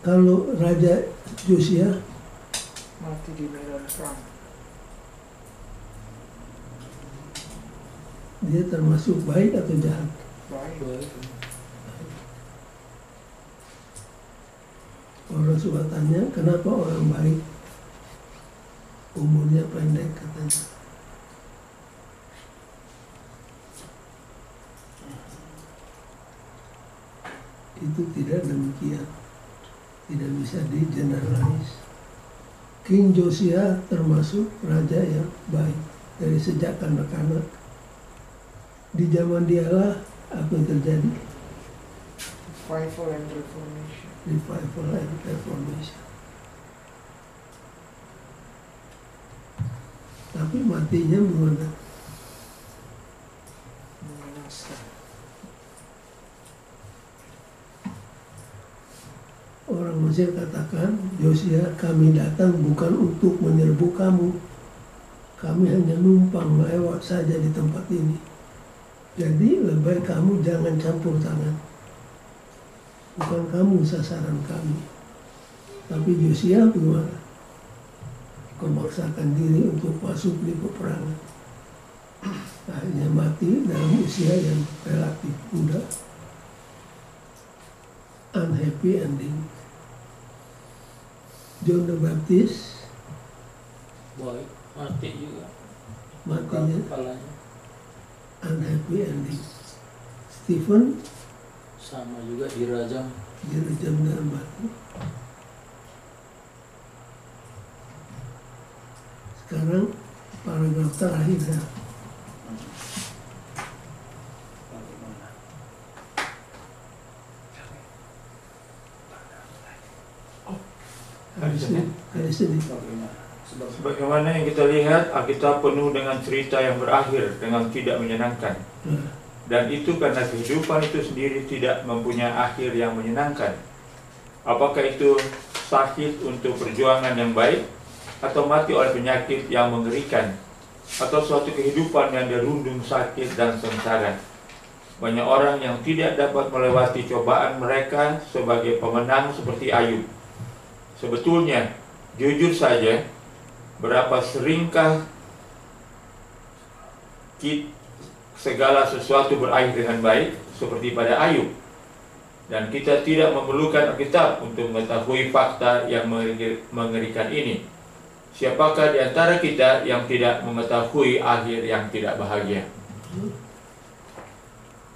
Speaker 1: Kalau Raja Josia
Speaker 3: Mati di medan perang.
Speaker 1: dia termasuk baik atau jahat?
Speaker 3: Baik.
Speaker 6: Baik.
Speaker 1: Orang suka tanya, kenapa orang baik umurnya pendek katanya. Itu tidak demikian. Tidak bisa digeneralis. King Josia termasuk raja yang baik dari sejak kanak-kanak. Di zaman dialah apa yang terjadi?
Speaker 3: Revival and Reformation.
Speaker 1: Revival and Reformation. Tapi matinya gimana?
Speaker 3: Mengenaskan.
Speaker 1: Orang Mesir katakan, Josia, kami datang bukan untuk menyerbu kamu. Kami hanya numpang lewat saja di tempat ini. Jadi lebih baik kamu jangan campur tangan. Bukan kamu sasaran kami. Tapi Josia bagaimana? Memaksakan diri untuk masuk di peperangan. Akhirnya mati dalam usia yang relatif muda. Unhappy ending. John the Baptist
Speaker 6: Baik. Mati juga.
Speaker 1: matinya
Speaker 6: Kepalanya
Speaker 1: unhappy ending. Stephen
Speaker 6: sama juga dirajam.
Speaker 1: dirajam dalam batu. Sekarang paragraf terakhir ya.
Speaker 2: Bagaimana?
Speaker 1: Hari Senin.
Speaker 2: Bagaimana? Sebab
Speaker 4: Sebagaimana yang kita lihat, Alkitab penuh dengan cerita yang berakhir dengan tidak menyenangkan.
Speaker 1: Nah,
Speaker 4: Dan itu karena kehidupan itu sendiri tidak mempunyai akhir yang menyenangkan. Apakah itu sakit untuk perjuangan yang baik, atau mati oleh penyakit yang mengerikan, atau suatu kehidupan yang dirundung sakit dan sengsara. Banyak orang yang tidak dapat melewati cobaan mereka sebagai pemenang seperti Ayub. Sebetulnya, jujur saja, berapa seringkah segala sesuatu berakhir dengan baik seperti pada Ayub, dan kita tidak memerlukan Alkitab untuk mengetahui fakta yang mengerikan ini. Siapakah di antara kita yang tidak mengetahui akhir yang tidak bahagia?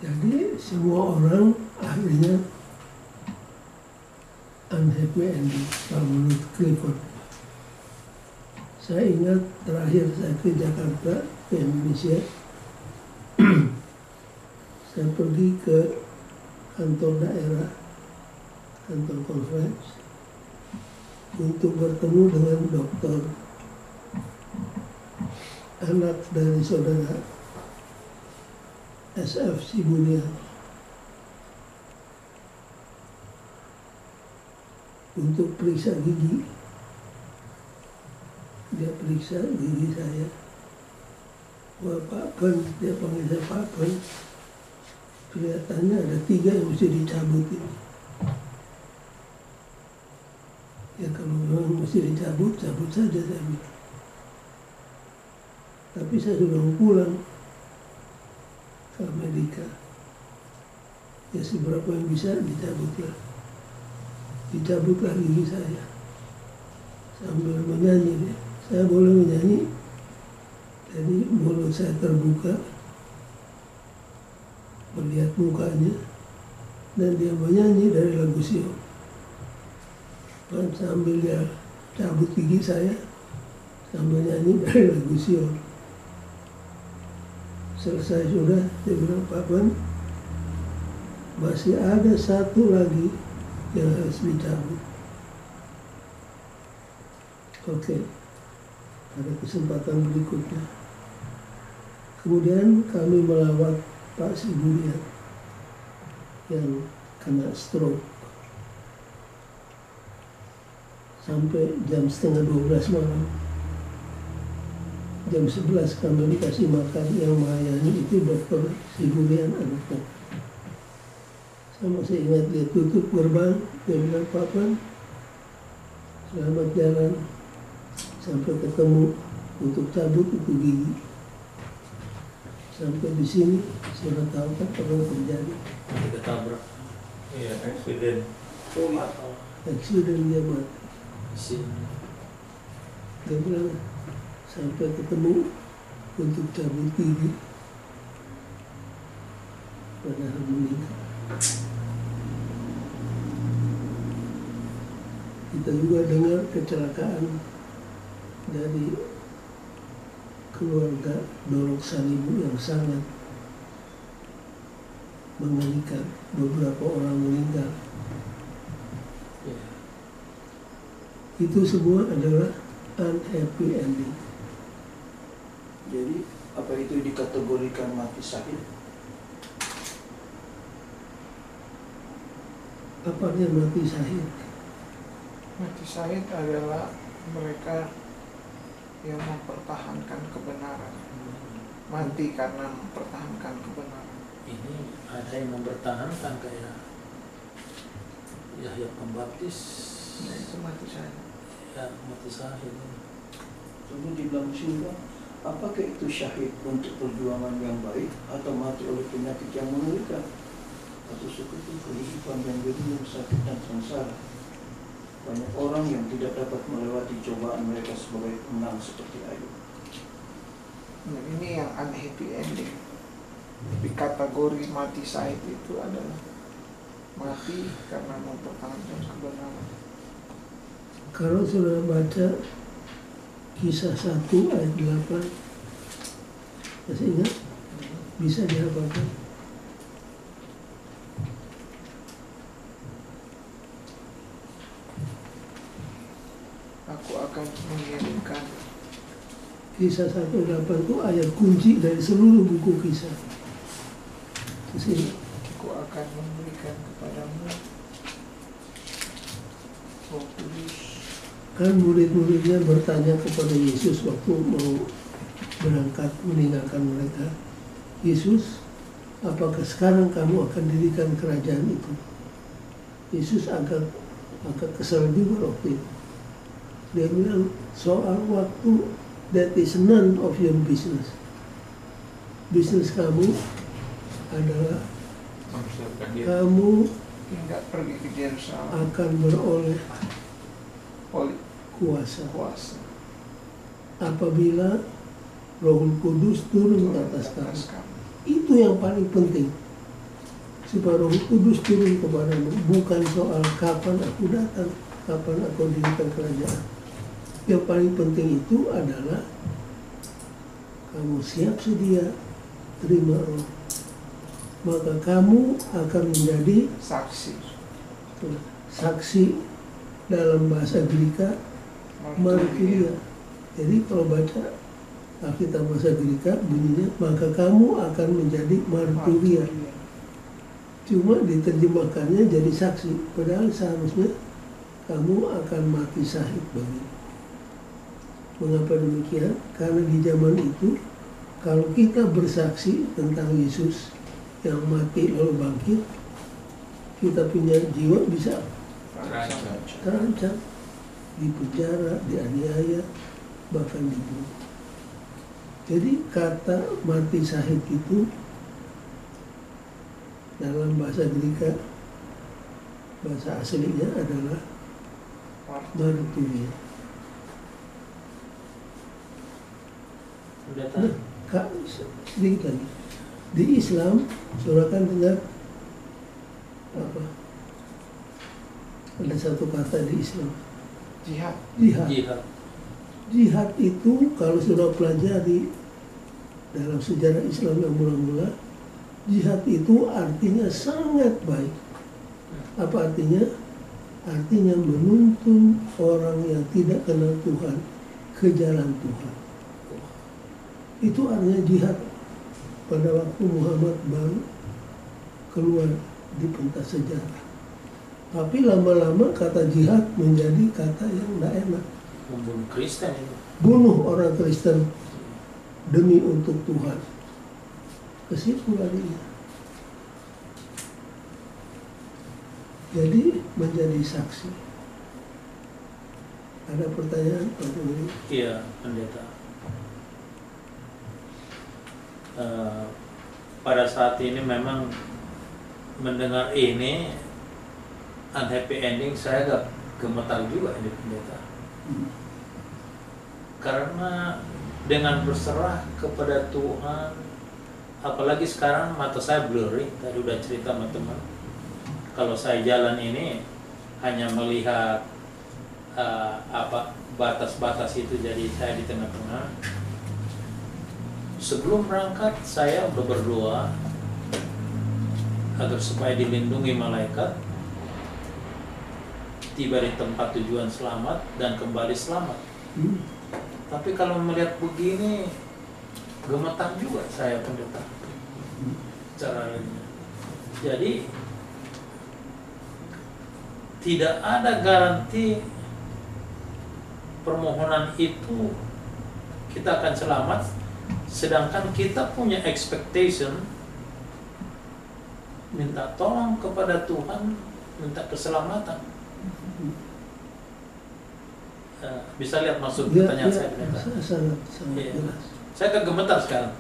Speaker 1: jadi semua orang akhirnya unhappy ending kalau menurut Clifford. Saya ingat terakhir saya ke Jakarta, ke Indonesia, saya pergi ke kantor daerah, kantor conference, untuk bertemu dengan dokter anak dari saudara SF Sibunia untuk periksa gigi. Dia periksa gigi saya. Wah, Pak Pen, dia panggil saya Pak Pen. Kelihatannya ada 3 yang mesti dicabut ini. Ya kalau memang mesti dicabut, cabut saja saya bilang. Tapi saya sudah mau pulang ke Amerika. Ya seberapa yang bisa dicabutlah. Dicabutlah gigi saya. Sambil menyanyi dia. Saya boleh menyanyi. Jadi mulut saya terbuka. Melihat mukanya. Dan dia menyanyi dari lagu Sion. Dan sambil dia cabut gigi saya, sambil nyanyi dari lagu Sion. Selesai sudah, dia bilang, Pak Ben, masih ada satu lagi yang harus dicabut. Oke, pada kesempatan berikutnya. Kemudian kami melawat Pak Sigurian yang kena stroke. Sampai jam setengah 12 malam. Jam 11 kami dikasih makan, yang melayani itu Dokter Sigurian anaknya. Saya masih ingat dia tutup gerbang, dia bilang, Pak Ben, selamat jalan sampai ketemu untuk cabut itu gigi. Sampai di sini sudah tahu kan apa yang terjadi.
Speaker 6: Ketabrak.
Speaker 4: Iya, accident.
Speaker 1: Accident dia mati.
Speaker 6: Sini.
Speaker 1: Dia bilang sampai ketemu untuk cabut gigi, padahal meninggal. Kita juga dengar kecelakaan dari keluarga Dorok Salimu yang sangat mengerikan. Beberapa orang meninggal.
Speaker 6: Ya.
Speaker 1: Itu semua adalah unhappy ending.
Speaker 2: Jadi apa itu dikategorikan mati syahid?
Speaker 1: Apa dia mati syahid?
Speaker 3: Mati syahid adalah mereka yang mempertahankan kebenaran. Mati karena mempertahankan kebenaran.
Speaker 6: Ini ada yang mempertahankan kayak Yahya Pembaptis.
Speaker 3: Nah, itu mati syahid.
Speaker 6: Ya, mati syahid.
Speaker 2: Lalu dibilang sehingga apakah itu syahid untuk perjuangan yang baik atau mati oleh penyakit yang mengerikan atau seperti kehidupan yang begitu sakit dan sengsara? Banyak orang yang tidak dapat melewati cobaan mereka sebagai pemenang seperti Ayub.
Speaker 3: Nah, ini yang unhappy ending. Di kategori mati syahid itu adalah mati karena mempertahankan kebenaran.
Speaker 1: Kalau sudah baca Kisah 1 ayat 8, masih ingat? Bisa dihafalkan?
Speaker 3: Aku akan mengirimkan.
Speaker 1: Kisah 1:8 itu ayat kunci dari seluruh buku kisah. Masih ingat?
Speaker 3: Aku akan memberikan kepadamu Roh Kudus.
Speaker 1: Kan murid-muridnya bertanya kepada Yesus waktu mau berangkat meninggalkan mereka, Yesus, apakah sekarang kamu akan dirikan kerajaan itu? Yesus agak kesal juga waktu itu. Dia bilang, soal waktu, that is none of your business. Bisnis kamu adalah kamu
Speaker 3: Tidak pergi ke Yerusalem
Speaker 1: akan beroleh
Speaker 3: oleh
Speaker 1: kuasa
Speaker 3: kuasa
Speaker 1: apabila Roh Kudus turun ke atas kamu. Itu yang paling penting, supaya Roh Kudus turun kepadamu. Bukan soal kapan aku datang, kapan aku dirikan kerajaan. Yang paling penting itu adalah kamu siap sedia terima Roh, maka kamu akan menjadi saksi dalam bahasa Greka martyria. Jadi kalau baca Alkitab bahasa Greka bunyinya, maka kamu akan menjadi martyria. Cuma diterjemahkannya jadi saksi, padahal seharusnya kamu akan mati syahid bagi. Mengapa demikian? Karena di zaman itu kalau kita bersaksi tentang Yesus yang mati lalu bangkit, kita punya jiwa bisa terancam, dipenjara, dianiaya, bahkan dibunuh. Jadi kata mati syahid itu dalam bahasa Greka, bahasa aslinya adalah martyria.
Speaker 6: Udah tahu.
Speaker 1: Sedikit lagi. Di Islam, saudara kan dengar apa? Ada satu kata di Islam,
Speaker 3: jihad.
Speaker 1: jihad.
Speaker 6: Jihad.
Speaker 1: Jihad itu kalau sudah pelajari dalam sejarah Islam yang mula-mula, jihad itu artinya sangat baik. Apa artinya? Artinya menuntun orang yang tidak kenal Tuhan ke jalan Tuhan. Itu artinya jihad pada waktu Muhammad baru keluar di pentas sejarah. Tapi lama-lama kata jihad menjadi kata yang tidak enak.
Speaker 6: Membunuh Kristen itu.
Speaker 1: Bunuh orang Kristen demi untuk Tuhan. Ke situ larinya. Jadi menjadi saksi. Ada pertanyaan Pak Doni?
Speaker 6: Iya, pendeta. Pada saat ini memang mendengar ini unhappy ending, saya agak gemetar juga ini pendeta. Karena dengan berserah kepada Tuhan, apalagi sekarang mata saya blurry, tadi udah cerita sama teman. Kalau saya jalan ini hanya melihat batas-batas itu, jadi saya di tengah-tengah. Sebelum berangkat saya udah berdoa agar supaya dilindungi malaikat, tiba di tempat tujuan selamat dan kembali selamat. Tapi kalau melihat begini gemetar juga saya pendeta caranya. Jadi tidak ada garansi permohonan itu kita akan selamat, sedangkan kita punya expectation minta tolong kepada Tuhan, minta keselamatan. Bisa lihat maksud pertanyaan saya?
Speaker 1: Sangat
Speaker 6: Iya.
Speaker 1: jelas.
Speaker 6: Saya kegemetar sekarang.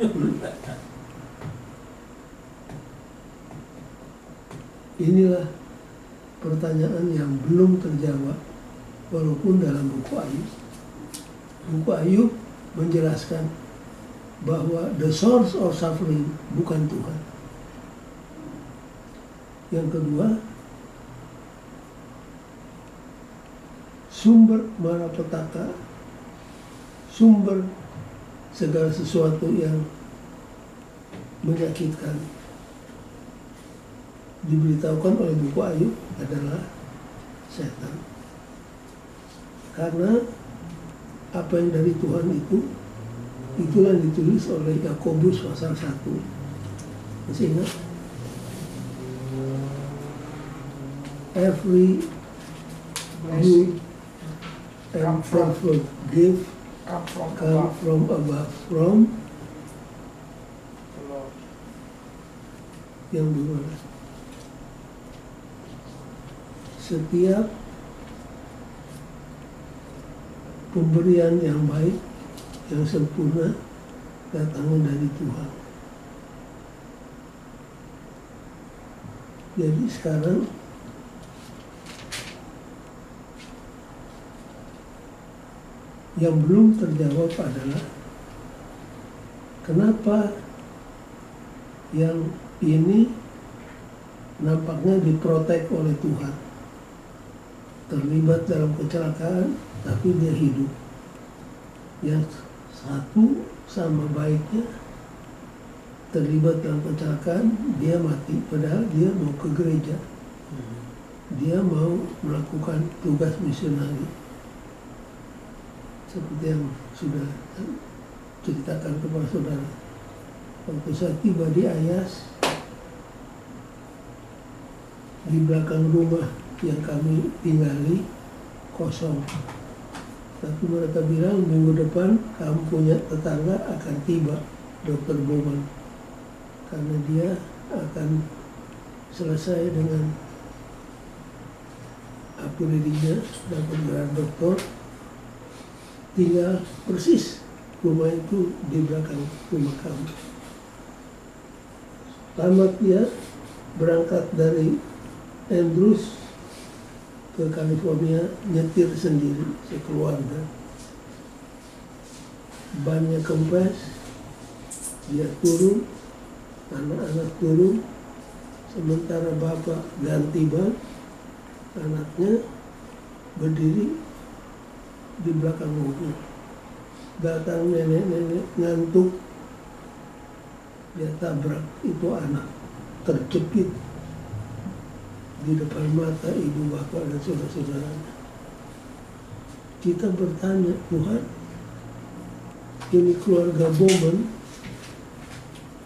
Speaker 1: Inilah pertanyaan yang belum terjawab, walaupun dalam buku Ayub. Buku Ayub menjelaskan bahwa the source of suffering bukan Tuhan. Yang kedua, sumber malapetaka, sumber segala sesuatu yang menyakitkan diberitahukan oleh buku Ayub adalah setan. Karena apa yang dari Tuhan itulah yang ditulis oleh Yakobus pasal 1. Masih ingat? Every good and perfect gift come from above, from yang dimana setiap pemberian yang baik, yang sempurna datangnya dari Tuhan. Jadi sekarang yang belum terjawab adalah kenapa yang ini nampaknya diprotek oleh Tuhan, terlibat dalam kecelakaan tapi dia hidup. Yang satu sama baiknya terlibat dalam kecelakaan, dia mati, padahal dia mau ke gereja, dia mau melakukan tugas misionari seperti yang sudah ceritakan kepada saudara. Waktu saya tiba di Ayas, di belakang rumah yang kami tinggali kosong, tapi mereka bilang minggu depan kamu punya tetangga akan tiba, Dr. Bowman, karena dia akan selesai dengan upgradingnya, dapat gelar doktor. Tinggal persis rumah itu di belakang rumah kami. Tamat dia berangkat dari Andrews ke California, nyetir sendiri sekeluarga. Bannya kempes, dia turun, anak-anak turun, sementara bapak ganti ban, anaknya berdiri di belakang mobil. Datang nenek-nenek ngantuk, dia tabrak itu anak, terjepit di depan mata ibu bapak dan saudara-saudaranya. Kita bertanya, Tuhan, ini keluarga Bowman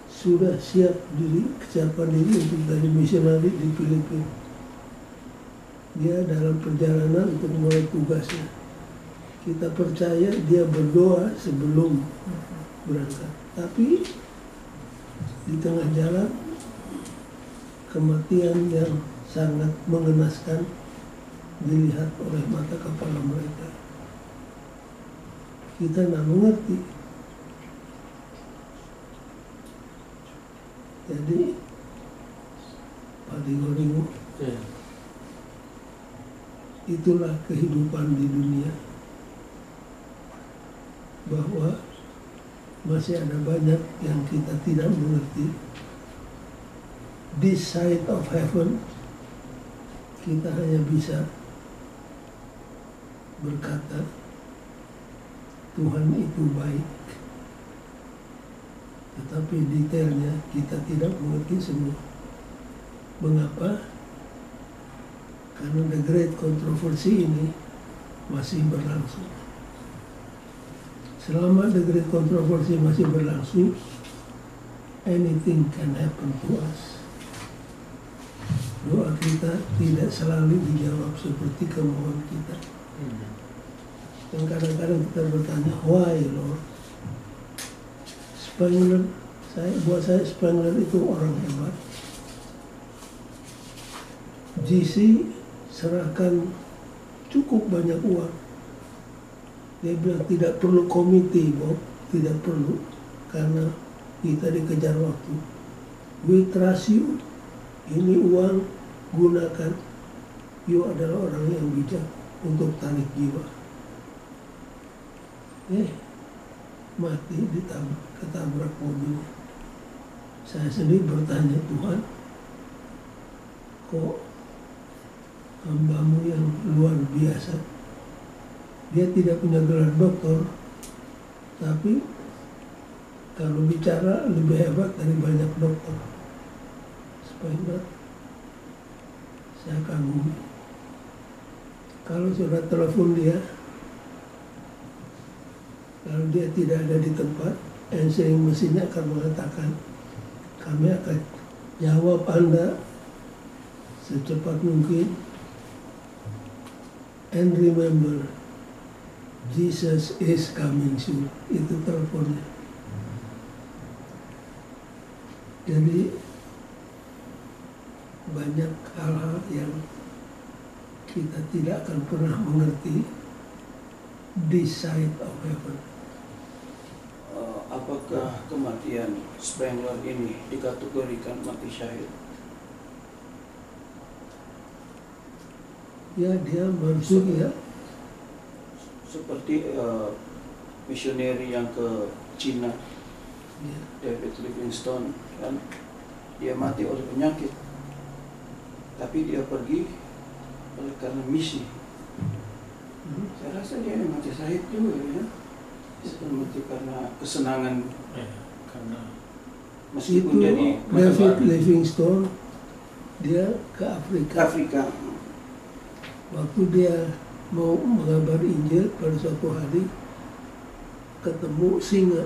Speaker 1: sudah siap kesiapan diri untuk jadi misionari di Filipina. Dia dalam perjalanan untuk mulai tugasnya. Kita percaya dia berdoa sebelum berangkat. Tapi di tengah jalan, kematian yang sangat mengenaskan dilihat oleh mata kepala mereka. Kita tidak mengerti. Jadi, Pak Digoringo, itulah kehidupan di dunia. Bahwa masih ada banyak yang kita tidak mengerti. This side of heaven, kita hanya bisa berkata, Tuhan itu baik. Tetapi detailnya kita tidak mengerti semua. Mengapa? Karena the great controversy ini masih berlangsung. Selama the great controversy masih berlangsung, anything can happen to us. Doa kita tidak selalu dijawab seperti kemauan kita. Dan kadang-kadang kita bertanya, why Lord? Spengler, buat saya Spengler itu orang hebat. GC serahkan cukup banyak uang. Dia bilang tidak perlu komite, Bob, tidak perlu, karena kita dikejar waktu. We trust you, ini uang gunakan. You adalah orang yang bijak untuk tarik jiwa. Mati ketabrak mobil. Saya sendiri bertanya, Tuhan, kok hambamu yang luar biasa, dia tidak punya gelar doktor, tapi kalau bicara lebih hebat dari banyak dokter. Supaya saya kagum. Kalau sudah telepon dia, kalau dia tidak ada di tempat, answering mesinnya akan mengatakan, kami akan jawab Anda secepat mungkin. And remember, Jesus is coming soon. Itu teleponnya. Jadi banyak hal-hal yang kita tidak akan pernah mengerti this side of heaven.
Speaker 2: Apakah kematian Spengler ini dikategorikan mati syahid?
Speaker 1: Ya, dia masuk ya.
Speaker 2: Seperti misioneri yang ke Cina,
Speaker 1: Ya.
Speaker 2: David Livingstone, kan dia mati oleh penyakit, tapi dia pergi oleh karena misi. Saya rasa dia mati syahid juga ya. Mati karena kesenangan,
Speaker 6: karena
Speaker 2: meskipun
Speaker 1: Itu
Speaker 2: jadi
Speaker 1: David Livingstone, dia ke Afrika. Waktu dia mau mengabar Injil pada suatu hari, ketemu singa.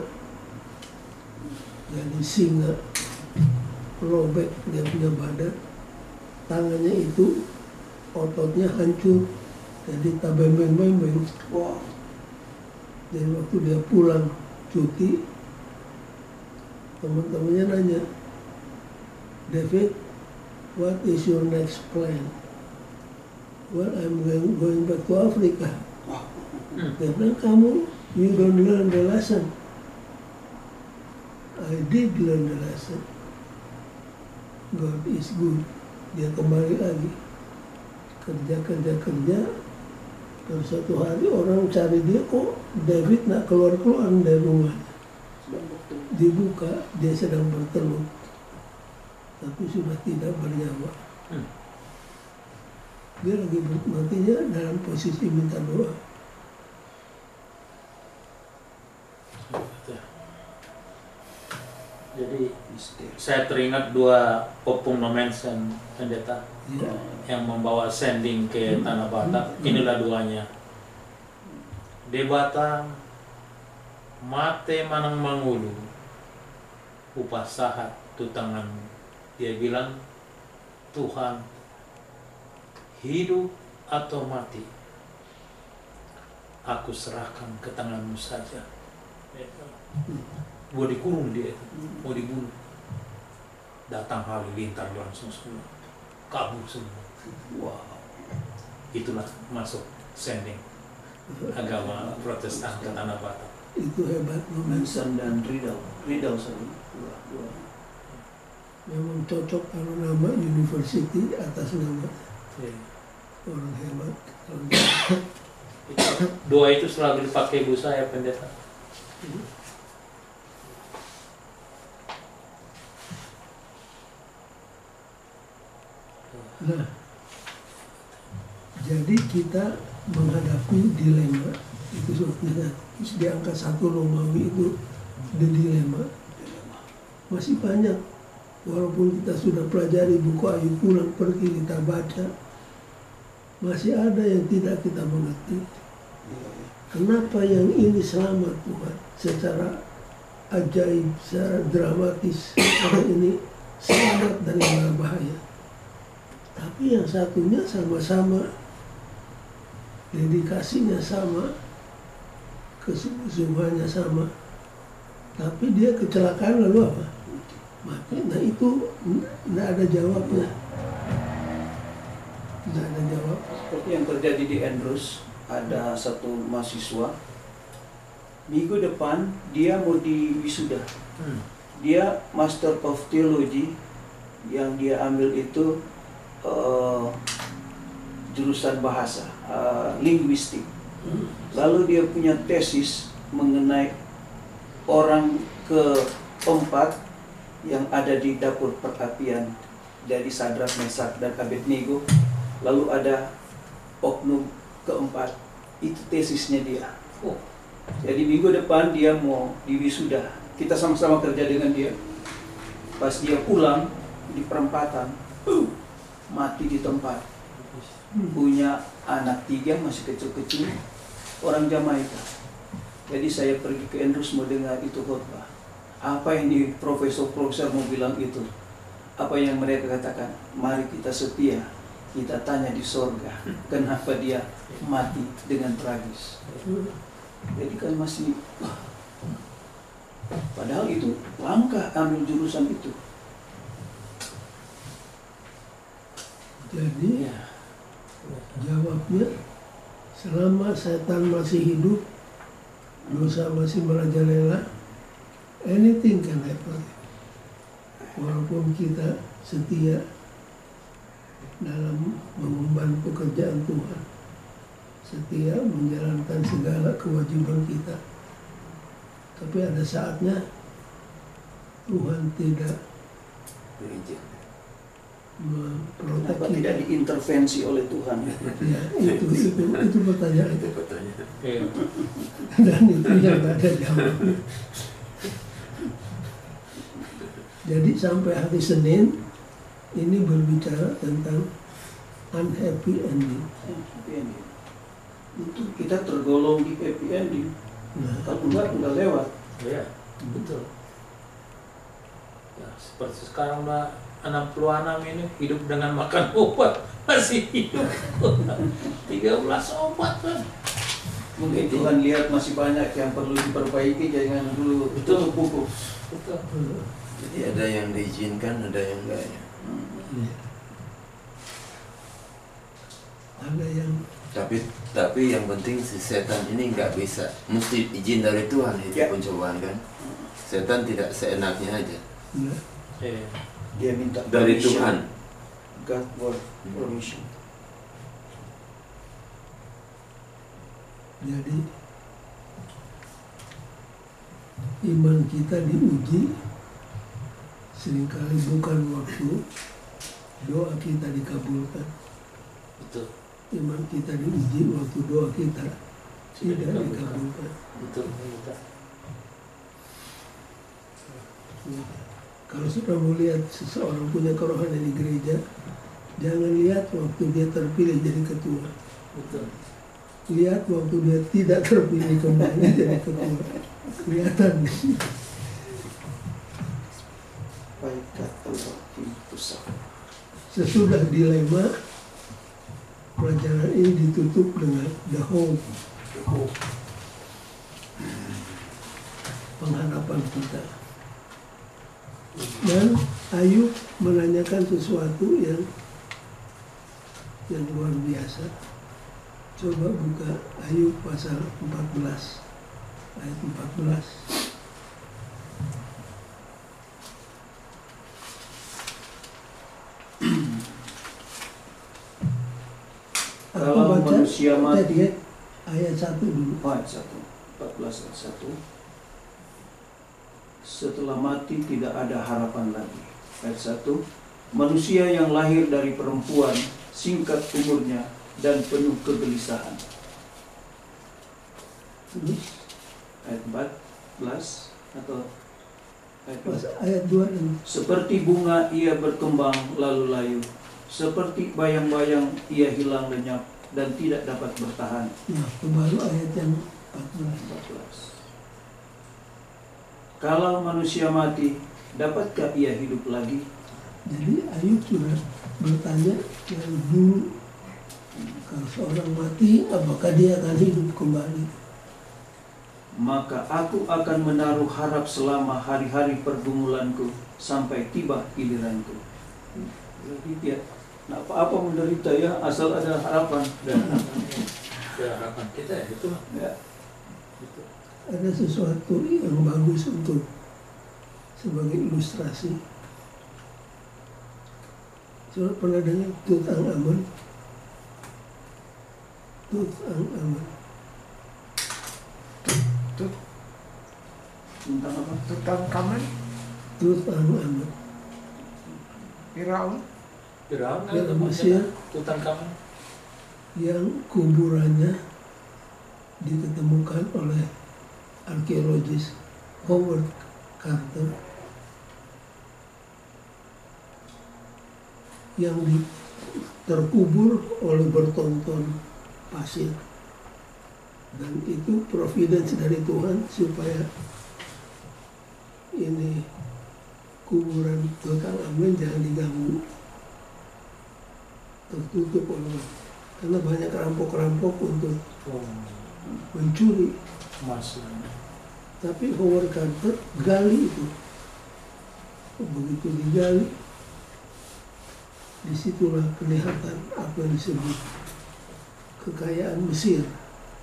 Speaker 1: Jadi singa robek dia punya badan, tangannya itu ototnya hancur, jadi tabembeng-bembeng.
Speaker 2: wow,
Speaker 1: Jadi waktu dia pulang cuti, teman-temannya nanya, David, what is your next plan? Well, I'm going back to Africa. Dia bilang, kamu, you don't learn the lesson. I did learn the lesson. God is good. Dia kembali lagi. Kerja. Terus suatu hari orang cari dia, kok David nak keluar dari rumahnya. Dibuka, dia sedang bertelur. Tapi sudah tidak bernyawa. Dia lagi matinya dalam posisi minta doa.
Speaker 6: jadi Saya teringat dua Opung Nomensen pendeta
Speaker 1: Ya.
Speaker 6: yang membawa sending ke Tanah Batak. Inilah duanya. Di Batam, mate manang mangulu, upah sahat tu tanganmu. Dia bilang, Tuhan, hidup atau mati, aku serahkan ke tanganmu saja. Mau dikurung dia, mau dibunuh. Datang halilintar langsung semua, kabur semua. Wow, itulah masuk sending agama Protestan ke Tanah Batak.
Speaker 1: Itu hebat Nomensen.
Speaker 2: Manson dan Riddle satu. Dua.
Speaker 1: Memang cocok kalau nama university atas nama orang hebat.
Speaker 6: Doa itu selalu dipakai ibu saya pendeta.
Speaker 1: Nah, jadi kita menghadapi dilema itu sebetulnya di angka 1 Romawi itu ada dilema. Masih banyak, walaupun kita sudah pelajari buku Ayub, pulang pergi kita baca, masih ada yang tidak kita mengerti. Kenapa yang ini selamat Tuhan secara ajaib, secara dramatis, yang ini selamat dari mara bahaya. Tapi yang satunya sama-sama, dedikasinya sama, kesungguhan-sungguhannya sama, tapi dia kecelakaan lalu apa? Mati. Nah itu tidak ada jawabnya. Tidak ada jawab.
Speaker 2: Seperti yang terjadi di Andrews, ada satu mahasiswa, minggu depan dia mau diwisuda. Dia Master of Theology, yang dia ambil itu jurusan bahasa, linguistik. Lalu dia punya tesis mengenai orang keempat yang ada di dapur perapian dari Sadrak, Mesak, dan Abednego. Lalu ada oknum keempat, itu tesisnya dia. Jadi minggu depan dia mau diwisuda. Kita sama-sama kerja dengan dia. Pas dia pulang di perempatan, mati di tempat. Punya anak 3 masih kecil-kecil, orang Jamaika. Jadi saya pergi ke Andrews mau dengar itu khotbah. Apa yang di profesor-profesor mau bilang itu? Apa yang mereka katakan? Mari kita setia, kita tanya di sorga, kenapa dia mati dengan tragis. Jadi kan masih, padahal itu langkah ambil jurusan itu.
Speaker 1: Jadi jawabnya, selama setan masih hidup, dosa masih merajalela, anything can happen. Walaupun kita setia dalam mengemban pekerjaan Tuhan, setia menjalankan segala kewajiban kita, tapi ada saatnya Tuhan tidak memprotek
Speaker 2: Kenapa
Speaker 1: kita.
Speaker 2: tidak diintervensi oleh Tuhan?
Speaker 1: Ya, itu pertanyaan.
Speaker 6: Iya.
Speaker 1: Dan itu yang tak ada jawabnya. Jadi sampai hari Senin ini berbicara tentang unhappy ending.
Speaker 2: Happy ending. Itu kita tergolong di happy ending.
Speaker 1: Nah,
Speaker 2: Kalau enggak lewat.
Speaker 6: Iya, betul. Ya, seperti sekarang Mbak 66 ini hidup dengan makan obat, masih hidup. 13 obat kan.
Speaker 2: Mungkin Tuhan lihat masih banyak yang perlu diperbaiki, jangan dulu tutup buku.
Speaker 6: Betul.
Speaker 5: Jadi ada yang diizinkan, ada yang enggak ya.
Speaker 1: ya. Ada yang
Speaker 5: Tapi yang penting si setan ini nggak bisa, mesti izin dari Tuhan itu
Speaker 2: Ya.
Speaker 5: pencobaan kan. Setan tidak seenaknya aja.
Speaker 1: nah,
Speaker 6: Iya.
Speaker 2: Dia minta
Speaker 5: Dari
Speaker 2: permission.
Speaker 5: Tuhan.
Speaker 2: God word permission.
Speaker 1: jadi iman kita diuji seringkali bukan waktu doa kita dikabulkan.
Speaker 6: Betul.
Speaker 1: Iman kita diuji waktu doa kita tidak dikabulkan.
Speaker 6: Betul. Betul.
Speaker 1: Kalau sudah mau lihat seseorang punya kerohanian di gereja, jangan lihat waktu dia terpilih jadi ketua.
Speaker 6: Betul.
Speaker 1: Lihat waktu dia tidak terpilih kembali jadi ketua. Kelihatan.
Speaker 3: Baik kata pusat.
Speaker 1: Sesudah dilema, pelajaran ini ditutup dengan the hope. Pengharapan kita. Dan Ayub menanyakan sesuatu yang luar biasa. Coba buka Ayub pasal 14 ayat 14.
Speaker 2: Kalau manusia mati,
Speaker 1: ayat 1 dulu.
Speaker 2: ayat 1, 14 ayat 1. Setelah mati tidak ada harapan lagi. Ayat 1. Manusia yang lahir dari perempuan singkat umurnya dan penuh kegelisahan.
Speaker 1: Terus
Speaker 2: Ayat 14 atau ayat 2.
Speaker 1: pas ayat 2 dan
Speaker 2: Seperti bunga ia berkembang lalu layu, seperti bayang-bayang ia hilang lenyap dan tidak dapat bertahan.
Speaker 1: nah, baru ayat yang 14.
Speaker 2: 14. Kalau manusia mati, dapatkah ia hidup lagi?
Speaker 1: Jadi Ayub sudah bertanya yang dulu, kalau seorang mati, apakah dia akan hidup kembali?
Speaker 2: Maka aku akan menaruh harap selama hari-hari pergumulanku sampai tiba giliranku. Jadi dia, apa-apa menderita ya, asal ada harapan.
Speaker 6: Dan harapan kita ya itu.
Speaker 2: Ya.
Speaker 6: Itu.
Speaker 1: Ada sesuatu yang bagus untuk sebagai ilustrasi. Coba pernah dengar Tutankhamun? Tutankhamun.
Speaker 2: Tentang apa?
Speaker 3: Tutankhamun,
Speaker 1: Tutankhamun.
Speaker 3: Firaun,
Speaker 6: Firaun kan
Speaker 1: Yang
Speaker 6: itu
Speaker 1: Mesir.
Speaker 6: Tutankhamun.
Speaker 1: Yang kuburannya ditemukan oleh arkeologis Howard Carter yang terkubur oleh bertonton pasir, dan itu providence dari Tuhan supaya ini kuburan Tutankhamun jangan diganggu, tertutup oleh, karena banyak rampok-rampok untuk mencuri.
Speaker 6: Emas.
Speaker 1: Tapi Howard Carter gali itu, begitu digali, disitulah kelihatan apa yang disebut kekayaan Mesir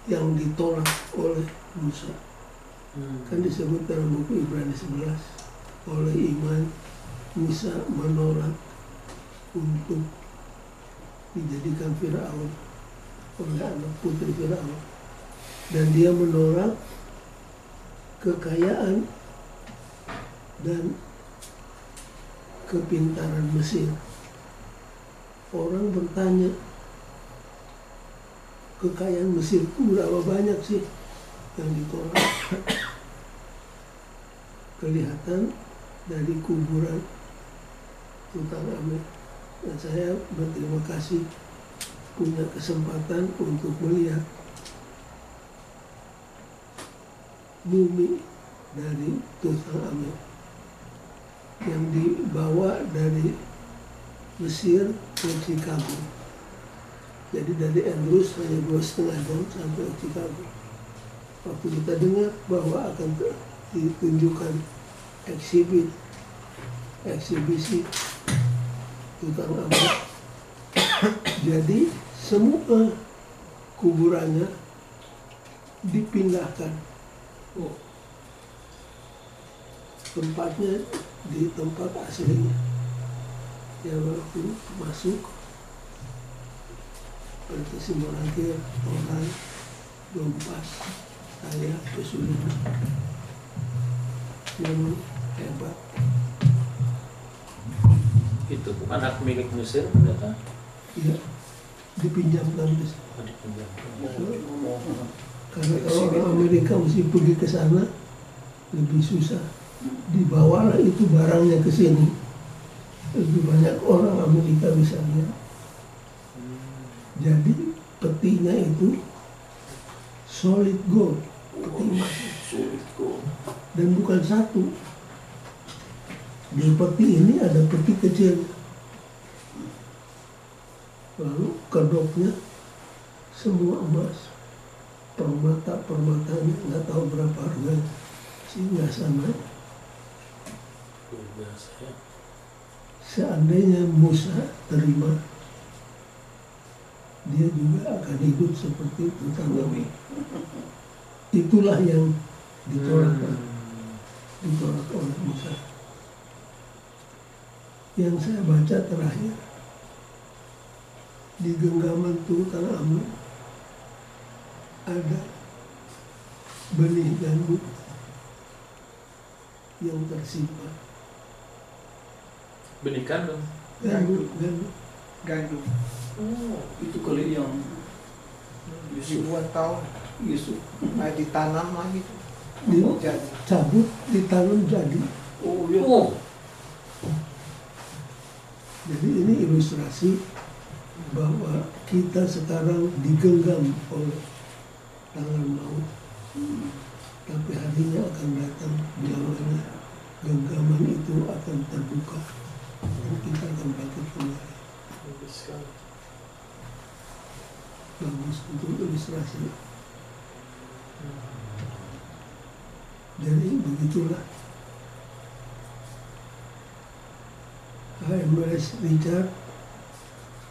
Speaker 1: yang ditolak oleh Musa. Kan disebut dalam buku Ibrani 11, oleh iman Musa menolak untuk dijadikan Firaun oleh anak putri Firaun, dan dia menolak kekayaan dan kepintaran Mesir. Orang bertanya, kekayaan Mesir itu berapa banyak sih yang ditolak? Kelihatan dari kuburan Tutankhamun. Dan saya berterima kasih punya kesempatan untuk melihat mumi dari Tutankhamun yang dibawa dari Mesir ke Chicago. Jadi dari Andrews hanya 2,5 jam sampai Chicago. Waktu kita dengar bahwa akan ditunjukkan eksibisi Tutankhamun, jadi semua kuburannya dipindahkan. Tempatnya di tempat aslinya. Ya waktu masuk, seperti simulasi orang lompat, saya kesulitan. Memang hebat.
Speaker 6: Itu bukan hak milik Mesir ternyata.
Speaker 1: Ya, dipinjamkan ke sana. Karena kalau orang Amerika mesti pergi ke sana lebih susah. dibawalah itu barangnya ke sini, lebih banyak orang Amerika bisa lihat. Jadi petinya itu solid gold, peti emas.
Speaker 2: Sulit kok.
Speaker 1: Dan bukan satu. Di peti ini ada peti kecil. Lalu kedoknya semua emas. Permata-permatanya nggak tahu berapa harganya. Singgasana.
Speaker 6: Luar biasa ya.
Speaker 1: Seandainya Musa terima, dia juga akan hidup seperti Tutankhamun. Itulah yang ditolak oleh Musa. Yang saya baca terakhir di genggaman Tutankhamun ada benih gandum yang tersimpan.
Speaker 6: Benih gandum.
Speaker 3: Gandum
Speaker 2: Oh, itu kali yang Yusuf.
Speaker 3: ribuan tahun
Speaker 2: Yusuf.
Speaker 3: ditanam lagi tuh. Jadi
Speaker 1: Dicabut, ditanam jadi.
Speaker 2: Oh, ya.
Speaker 6: Oh,
Speaker 1: Jadi ini ilustrasi bahwa kita sekarang digenggam oleh tangan maut. Tapi harinya akan datang bila mana genggaman itu akan terbuka dan kita akan bangkit kembali.
Speaker 6: bagus sekali.
Speaker 1: Bagus untuk ilustrasi. Jadi begitulah HMS Richard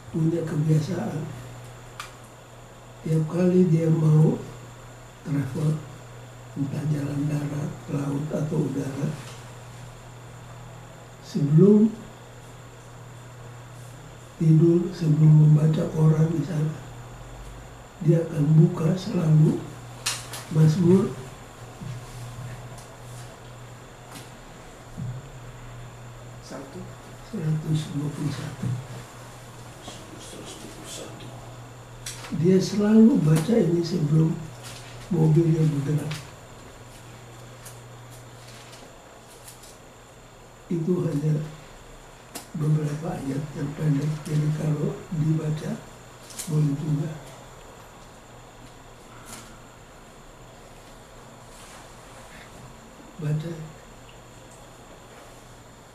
Speaker 1: punya kebiasaan tiap kali dia mau travel, entah jalan darat, laut atau udara, sebelum tidur, sebelum membaca koran di sana, dia akan buka selalu Mazmur 121. Dia selalu baca ini sebelum mobilnya bergerak. Itu hanya beberapa ayat yang pendek, jadi kalau dibaca boleh juga. Baca.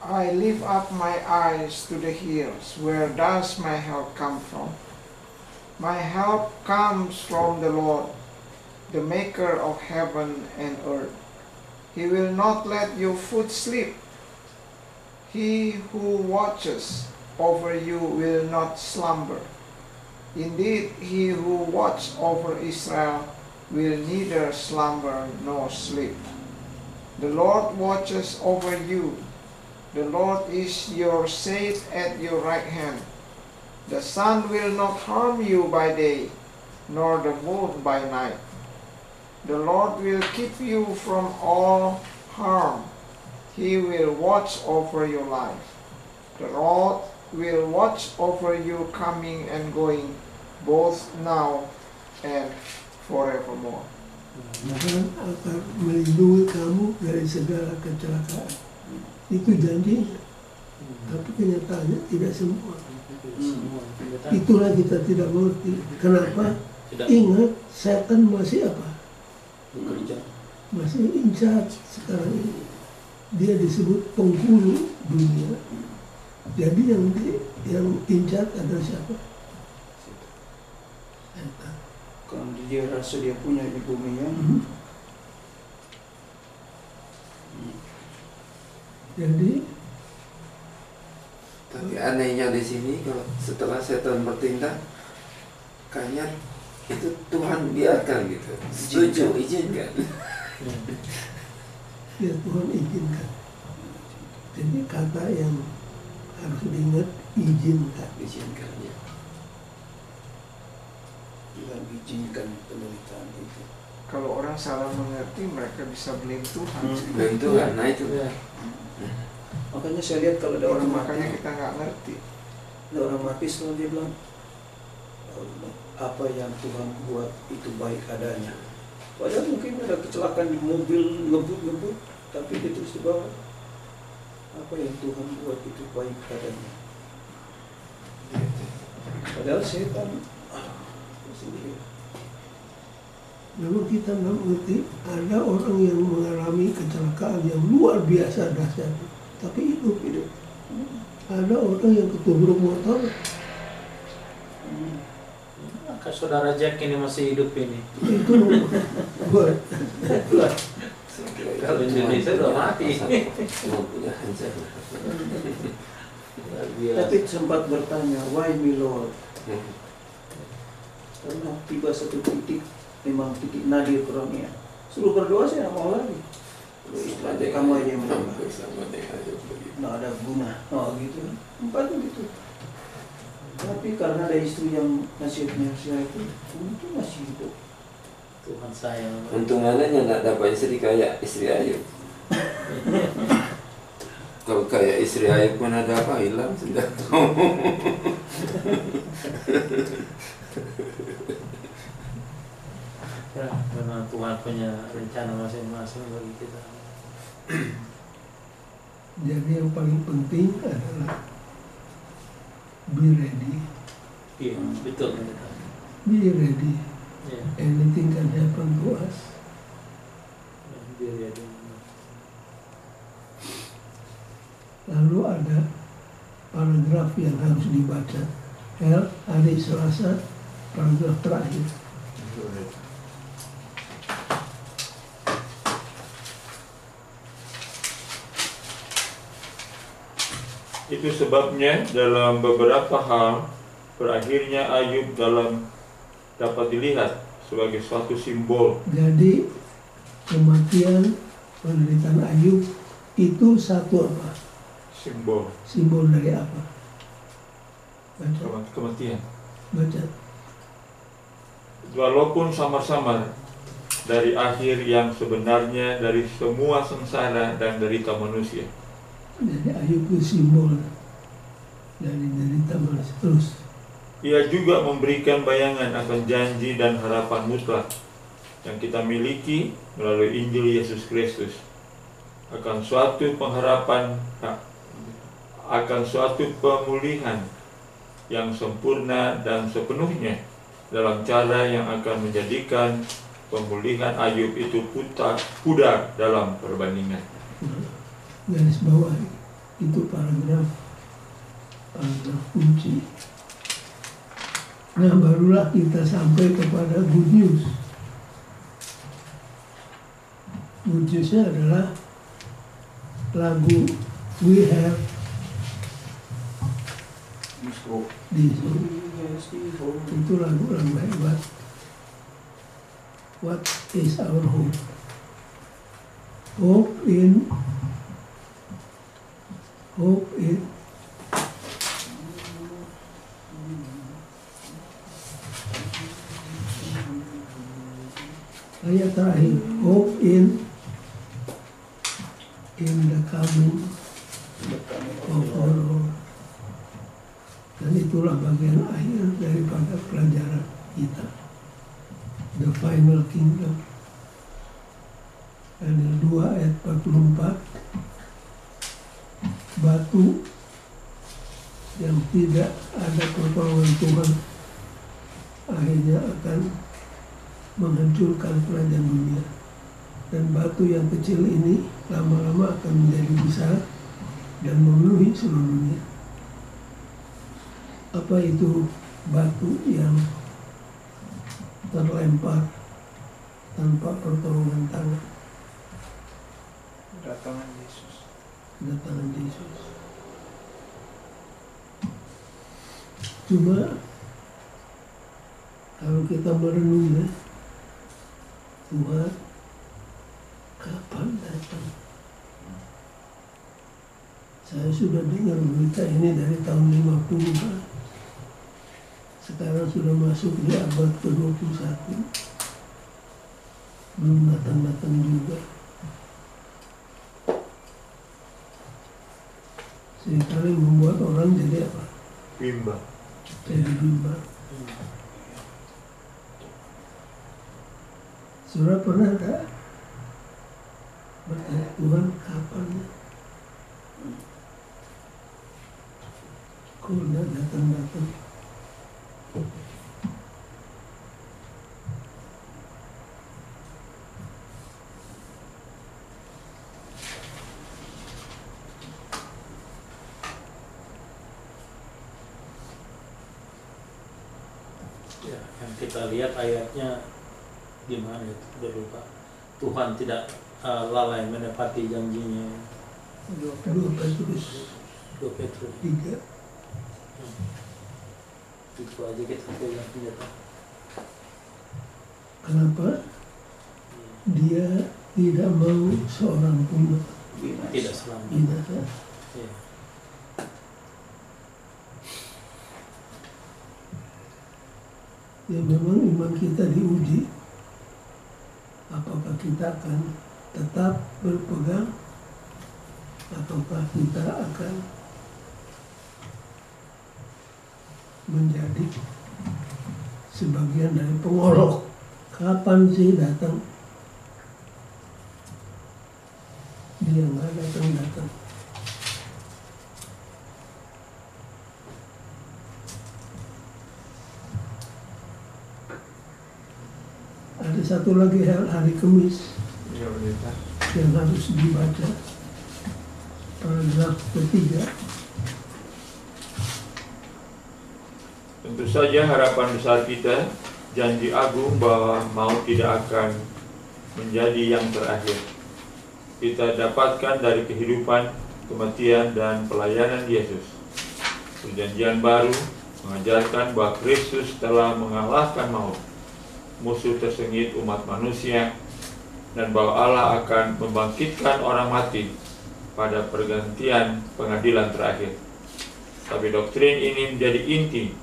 Speaker 3: I lift up my eyes to the hills. Where does my help come from? My help comes from the Lord, the maker of heaven and earth. He will not let your foot slip. He who watches over you will not slumber. Indeed, he who watches over Israel will neither slumber nor sleep. The Lord watches over you. The Lord is your shade at your right hand. The sun will not harm you by day, nor the moon by night. The Lord will keep you from all harm. He will watch over your life. The Lord will watch over you coming and going, both now and forevermore.
Speaker 1: Tuhan akan melindungi kamu dari segala kecelakaan. Itu janjinya, tapi kenyataannya tidak semua. Itulah kita tidak mengerti. Kenapa? Ingat, setan masih apa?
Speaker 6: Bekerja.
Speaker 1: Masih incat sekarang ini. Dia disebut penghulu dunia. Jadi yang incat adalah siapa? Setan.
Speaker 2: Kalau dia rasa dia punya di bumi ya.
Speaker 1: Jadi
Speaker 5: Tapi anehnya di sini kalau setelah setan bertindak, kayaknya itu Tuhan biarkan gitu. Setuju, izinkan.
Speaker 1: ya Tuhan izinkan. Jadi kata yang harus diingat, izinkan.
Speaker 5: Izinkan ya.
Speaker 2: Tuhan izinkan penderitaan itu.
Speaker 3: Kalau orang salah mengerti, mereka bisa blame Tuhan.
Speaker 5: Blame Tuhan, nah itu.
Speaker 6: Ya.
Speaker 2: Makanya saya lihat kalau ada
Speaker 3: Itu
Speaker 2: orang
Speaker 3: makanya
Speaker 2: mati,
Speaker 3: kita nggak ngerti.
Speaker 2: ada orang mati selalu dia bilang, apa yang Tuhan buat itu baik adanya. Padahal mungkin ada kecelakaan di mobil ngebut, Tapi dia terus di bawah. Apa yang Tuhan buat itu baik padanya. Padahal setan sendiri.
Speaker 1: Memang kita nggak mengerti, ada orang yang mengalami kecelakaan yang luar biasa dahsyat, tapi hidup. Ada orang yang ketabrak motor.
Speaker 6: Maka saudara Jack ini masih hidup ini.
Speaker 1: Itu buat
Speaker 6: Kalau Indonesia udah mati.
Speaker 5: Mau punya hancur.
Speaker 2: Tapi sempat bertanya, why me Lord? Karena tiba satu titik, memang titik nadir kurangnya. Suruh berdoa saya nggak mau lagi. Nanti kamu aja yang menambah. Nggak ada guna. Oh gitu. Empat gitu. Tapi karena ada istri yang nasihatnya saya itu masih hidup.
Speaker 6: Tuhan sayang.
Speaker 5: Untung anaknya nggak dapat istri kayak istri Ayub. Kalau kayak istri Ayub mana ada apa hilang sudah.
Speaker 6: Ya, memang Tuhan punya rencana masing-masing bagi kita.
Speaker 1: jadi yang paling penting adalah be ready.
Speaker 6: Iya, betul.
Speaker 1: Be ready.
Speaker 6: Ya,
Speaker 1: Anything can happen to us.
Speaker 6: biar ya dong.
Speaker 1: Lalu ada paragraf yang harus dibaca. Hari Selasa, paragraf terakhir.
Speaker 4: Itu sebabnya dalam beberapa hal berakhirnya Ayub dapat dilihat sebagai suatu simbol.
Speaker 1: Jadi kematian penderitaan Ayub itu satu apa?
Speaker 4: Simbol
Speaker 1: Simbol dari apa? Baca,
Speaker 4: kematian.
Speaker 1: baca.
Speaker 4: Walaupun samar-samar dari akhir yang sebenarnya dari semua sengsara dan derita manusia.
Speaker 1: Jadi Ayub itu simbol dari derita manusia. Terus
Speaker 4: Ia juga memberikan bayangan akan janji dan harapan mutlak yang kita miliki melalui Injil Yesus Kristus akan suatu pengharapan, akan suatu pemulihan yang sempurna dan sepenuhnya dalam cara yang akan menjadikan pemulihan Ayub itu pudar dalam perbandingan.
Speaker 1: garis bawah itu paragraf kunci. Nah, barulah kita sampai kepada good news. Good newsnya adalah lagu We Have This Hope. Itu lagu hebat. What is our hope? Hope in ayat terakhir, hope in the coming of our Lord. Dan itulah bagian akhir daripada pelajaran kita, the final kingdom. Daniel 2 ayat 44, batu yang tidak ada pertolongan Tuhan akhirnya akan menghancurkan kerajaan dunia, dan batu yang kecil ini lama-lama akan menjadi besar dan memenuhi seluruh dunia. Apa itu batu yang terlempar tanpa pertolongan tangan?
Speaker 3: Kedatangan Yesus.
Speaker 1: Kedatangan Yesus. Cuma kalau kita merenungnya, Tuhan kapan datang? Saya sudah dengar berita ini dari tahun 50-an. Sekarang sudah masuk di abad ke-21. Belum datang-datang juga. Seringkali membuat orang jadi apa?
Speaker 4: Bimbang.
Speaker 1: Jadi bimbang. Saudara pernah tak bertanya, Tuhan kapan ya? Kok nggak datang-datang?
Speaker 6: Ya, yang kita lihat ayatnya gimana itu, udah lupa. Tuhan tidak lalai menepati janjinya.
Speaker 1: 2 Petrus
Speaker 6: 2 Petrus
Speaker 1: 3.
Speaker 6: itu aja kita pegang senjata.
Speaker 1: Kenapa? Dia tidak mau seorang pun
Speaker 6: Tidak selamat.
Speaker 1: binasa.
Speaker 6: Ya.
Speaker 1: Ya memang iman kita diuji. Apakah kita akan tetap berpegang ataukah kita akan menjadi sebagian dari pengolok. Kapan sih datang? Dia nggak datang-datang. Ada satu lagi hari Kamis
Speaker 4: Ya, pendeta.
Speaker 1: yang harus dibaca, paragraf ketiga.
Speaker 4: Tentu saja harapan besar kita, janji agung bahwa maut tidak akan menjadi yang terakhir. Kita dapatkan dari kehidupan, kematian, dan pelayanan Yesus. Perjanjian baru mengajarkan bahwa Kristus telah mengalahkan maut, musuh tersengit umat manusia, dan bahwa Allah akan membangkitkan orang mati pada pergantian pengadilan terakhir. Tapi doktrin ini menjadi inti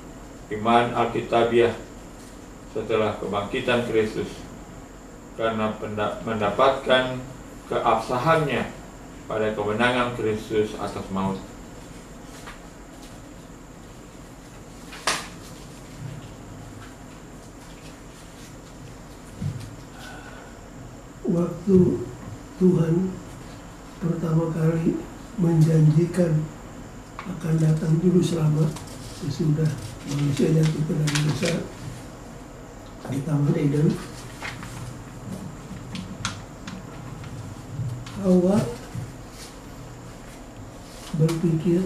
Speaker 4: iman Alkitabiah setelah kebangkitan Kristus, karena mendapatkan keabsahannya pada kemenangan Kristus atas maut.
Speaker 1: Waktu Tuhan pertama kali menjanjikan akan datang juru selamat sesudah manusia jatuh ke dalam dosa di Taman Eden, Hawa berpikir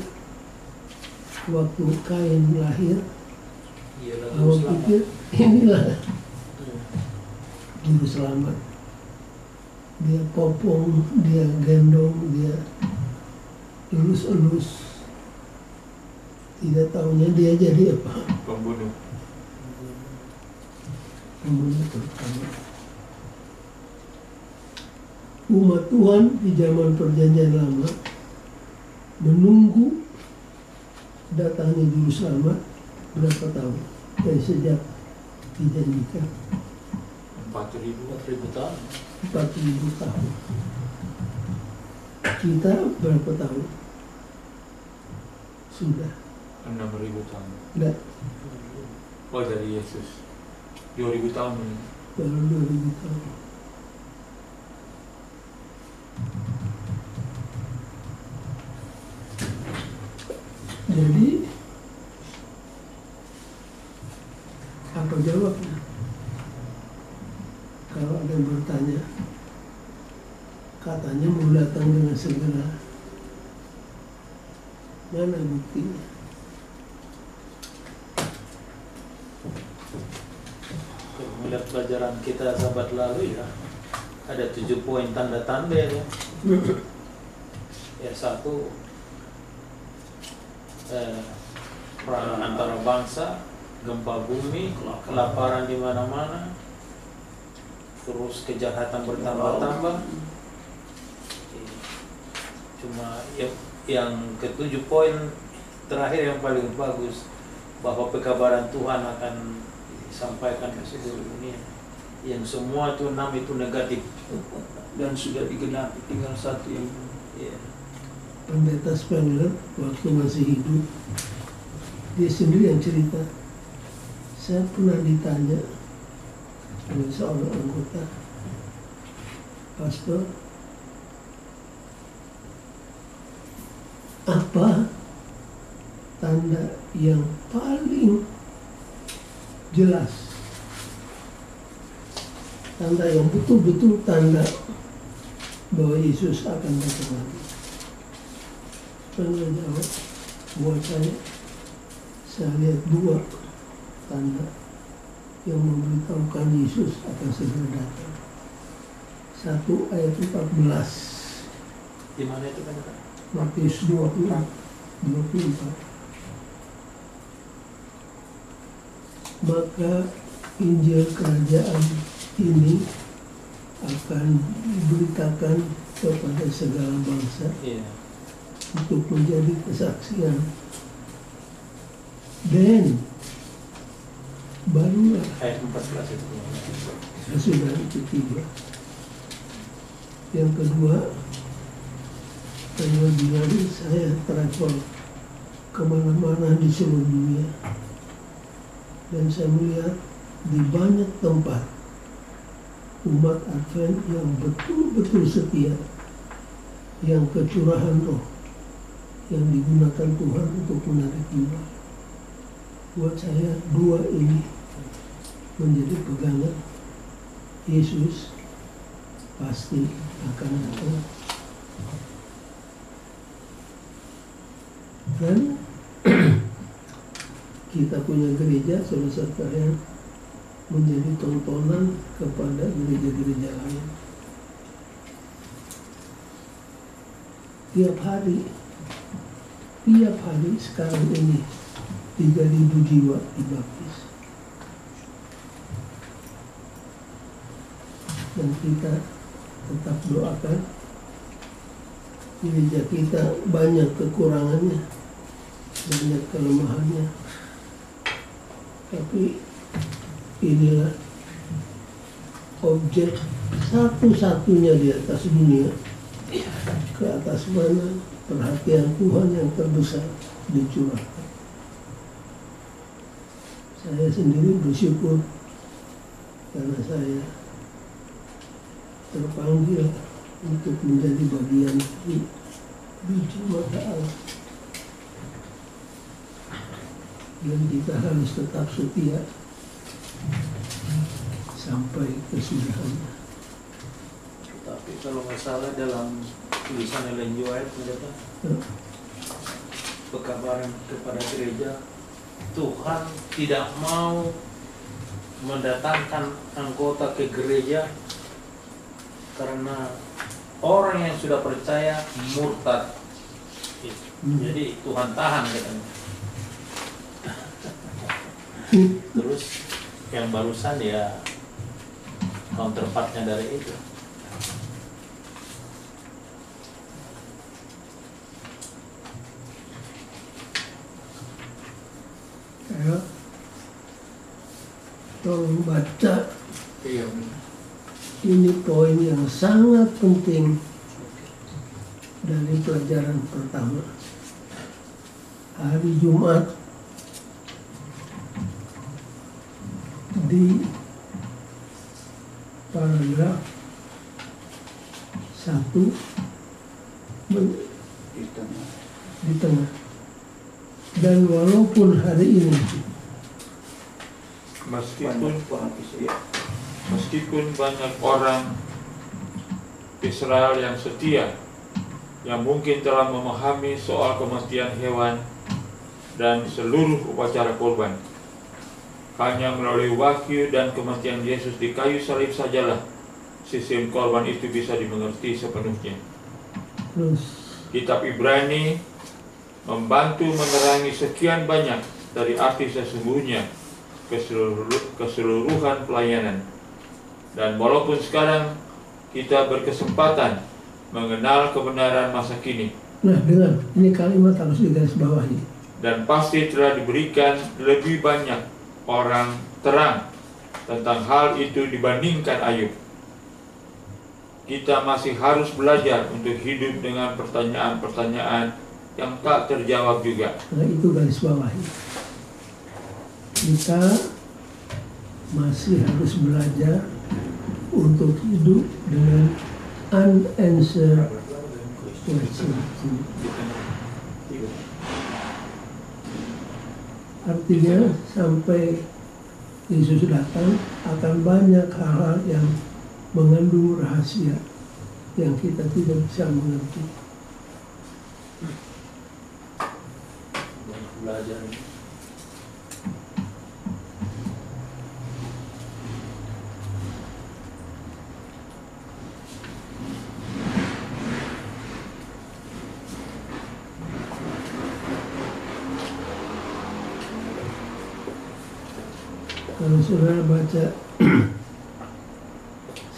Speaker 1: waktu Kain lahir,
Speaker 6: Iya,
Speaker 1: Hawa
Speaker 6: selamat.
Speaker 1: pikir inilah juru selamat. Dia popong, dia gendong, dia elus-elus. Tidak tahunya dia jadi apa?
Speaker 4: Pembunuh.
Speaker 1: Pembunuh pertama. Umat Tuhan di zaman Perjanjian Lama menunggu datangnya juru selamat berapa tahun? Dari sejak dijanjikan
Speaker 6: 4.000 tahun.
Speaker 1: 4.000 tahun. Kita berapa tahun? Sudah
Speaker 4: 6.000 tahun.
Speaker 1: enggak,
Speaker 4: Oh, dari Yesus 2.000 tahun.
Speaker 1: baru 2.000 tahun. Jadi apa jawabnya? Kalau ada yang bertanya, katanya mau datang dengan segera. Mana buktinya?
Speaker 6: Kalau melihat pelajaran kita sahabat lalu ya, ada 7 poin tanda-tanda ya. Ya, 1, perang antara bangsa, gempa bumi, kelaparan di mana-mana, terus kejahatan bertambah-tambah. Cuma yang ke-7 poin terakhir yang paling bagus, bahwa pekabaran Tuhan akan disampaikan ke seluruh dunia. Yang semua itu 6 itu negatif
Speaker 2: Dan sudah digenapi, tinggal 1 yang
Speaker 6: ya.
Speaker 1: Pendeta Spengler waktu masih hidup, dia sendiri yang cerita. Saya pernah ditanya oleh seorang anggota, Pastor, apa tanda yang paling jelas, tanda yang betul-betul tanda bahwa Yesus akan datang lagi? Saya jawab, buat saya lihat dua tanda yang memberitahukan Yesus akan segera datang. Satu, ayat 14.
Speaker 6: Di mana itu kan?
Speaker 1: Matius 24. Maka Injil kerajaan ini akan diberitakan kepada segala bangsa untuk menjadi kesaksian, dan barulah
Speaker 6: Ayat 14 itu.
Speaker 1: sesudah itu tiba. Yang kedua, saya bilang saya travel kemana-mana di seluruh dunia, dan saya melihat di banyak tempat umat Advent yang betul-betul setia, yang kecurahan roh yang digunakan Tuhan untuk menarik jiwa. Buat saya dua ini menjadi pegangan. Yesus pasti akan datang. Dan kita punya gereja, saudara sekalian, menjadi tontonan kepada gereja-gereja lain. Tiap hari sekarang ini 3.000 jiwa dibaptis. Dan kita tetap doakan. Gereja kita banyak kekurangannya, banyak kelemahannya, tapi inilah objek satu-satunya di atas dunia, ke atas mana perhatian Tuhan yang terbesar dicurahkan. Saya sendiri bersyukur karena saya terpanggil untuk menjadi bagian dari biji mata Allah. Dan kita harus tetap setia sampai kesudahannya.
Speaker 6: Tapi kalau nggak salah dalam tulisan Ellen G. White mereka pekabaran kepada gereja, Tuhan tidak mau mendatangkan anggota ke gereja karena orang yang sudah percaya murtad. Jadi Tuhan tahan katanya. Terus yang barusan ya counterpartnya dari itu.
Speaker 1: Ya, tolong baca.
Speaker 6: Iya.
Speaker 1: Ini poin yang sangat penting dari pelajaran pertama. Hari Jumat di paragraf 1 di tengah. Dan walaupun hari ini
Speaker 4: meskipun banyak orang Israel yang setia, yang mungkin telah memahami soal kematian hewan dan seluruh upacara korban, hanya melalui wahyu dan kematian Yesus di kayu salib sajalah sistem korban itu bisa dimengerti sepenuhnya. Kitab Ibrani membantu menerangi sekian banyak dari arti sesungguhnya keseluruhan pelayanan. Dan walaupun sekarang kita berkesempatan mengenal kebenaran masa kini,
Speaker 1: nah dengar, ini kalimat harus digarisbawahi.
Speaker 4: Dan pasti telah diberikan lebih banyak orang terang tentang hal itu dibandingkan Ayub. Kita masih harus belajar untuk hidup dengan pertanyaan-pertanyaan yang tak terjawab juga.
Speaker 1: Nah itu garis bawahi. Kita masih harus belajar untuk hidup dengan unanswered question. Artinya sampai Yesus datang akan banyak hal-hal yang mengandung rahasia yang kita tidak bisa mengerti.
Speaker 6: Banyak belajar ini.
Speaker 1: Kalau saudara baca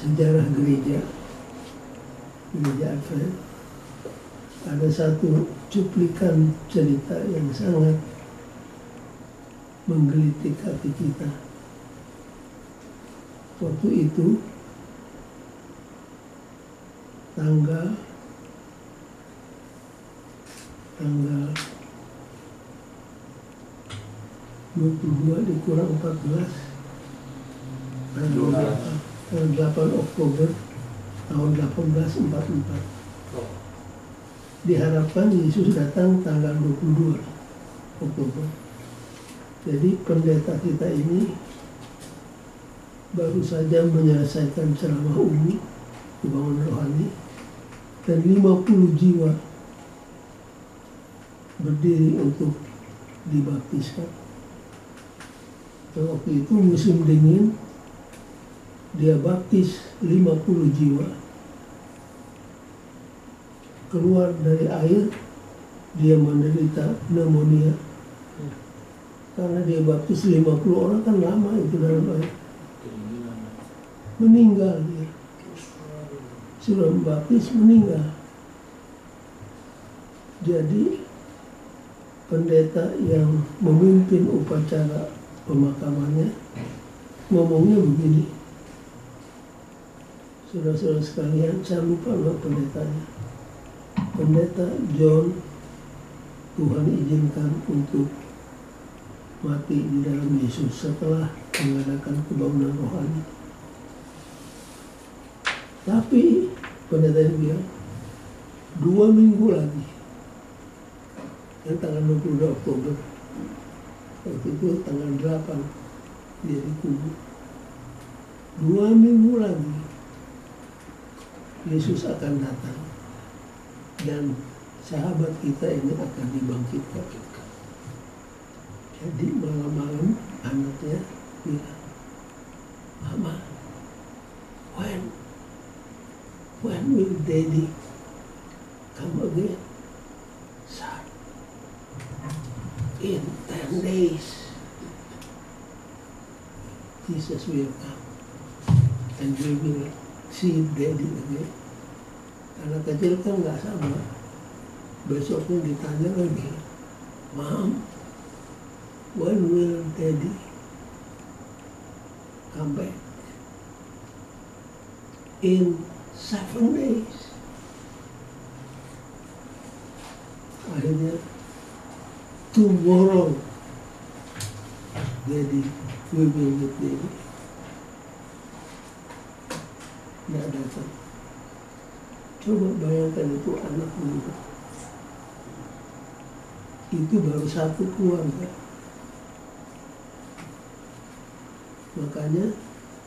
Speaker 1: sejarah gereja Advent, ada satu cuplikan cerita yang sangat menggelitik hati kita. Waktu itu tanggal 22 dikurang 14 tanggal 8 Oktober tahun 1844. Diharapkan Yesus datang tanggal 22 Oktober. Jadi pendeta kita ini baru saja menyelesaikan ceramah umum kebangunan rohani dan 50 jiwa berdiri untuk dibaptiskan. Dan waktu itu musim dingin, dia baptis 50 jiwa. Keluar dari air, dia menderita pneumonia. Karena dia baptis 50 orang kan lama itu dalam air. Meninggal dia. Sudah membaptis, meninggal. Jadi pendeta yang memimpin upacara pemakamannya ngomongnya begini, saudara-saudara sekalian, saya lupa nama pendetanya. Pendeta John, Tuhan izinkan untuk mati di dalam Yesus setelah mengadakan kebangunan rohani. Tapi pendeta bilang 2 minggu lagi, yang tanggal 22 Oktober, waktu itu tanggal 8 dia dikubur. 2 minggu lagi Yesus akan datang dan sahabat kita ini akan dibangkitkan. Jadi malam-malam anaknya bilang, Mama, when will Daddy come again? Son, in 10 days Jesus will come and we will see Daddy again. Anak kecil kan nggak sama. Besoknya ditanya lagi, Mom, when will Daddy come back? In 7 days. Akhirnya tomorrow Daddy, we will meet Daddy. Nggak datang. Coba bayangkan itu anak muda. Itu baru satu keluarga. Makanya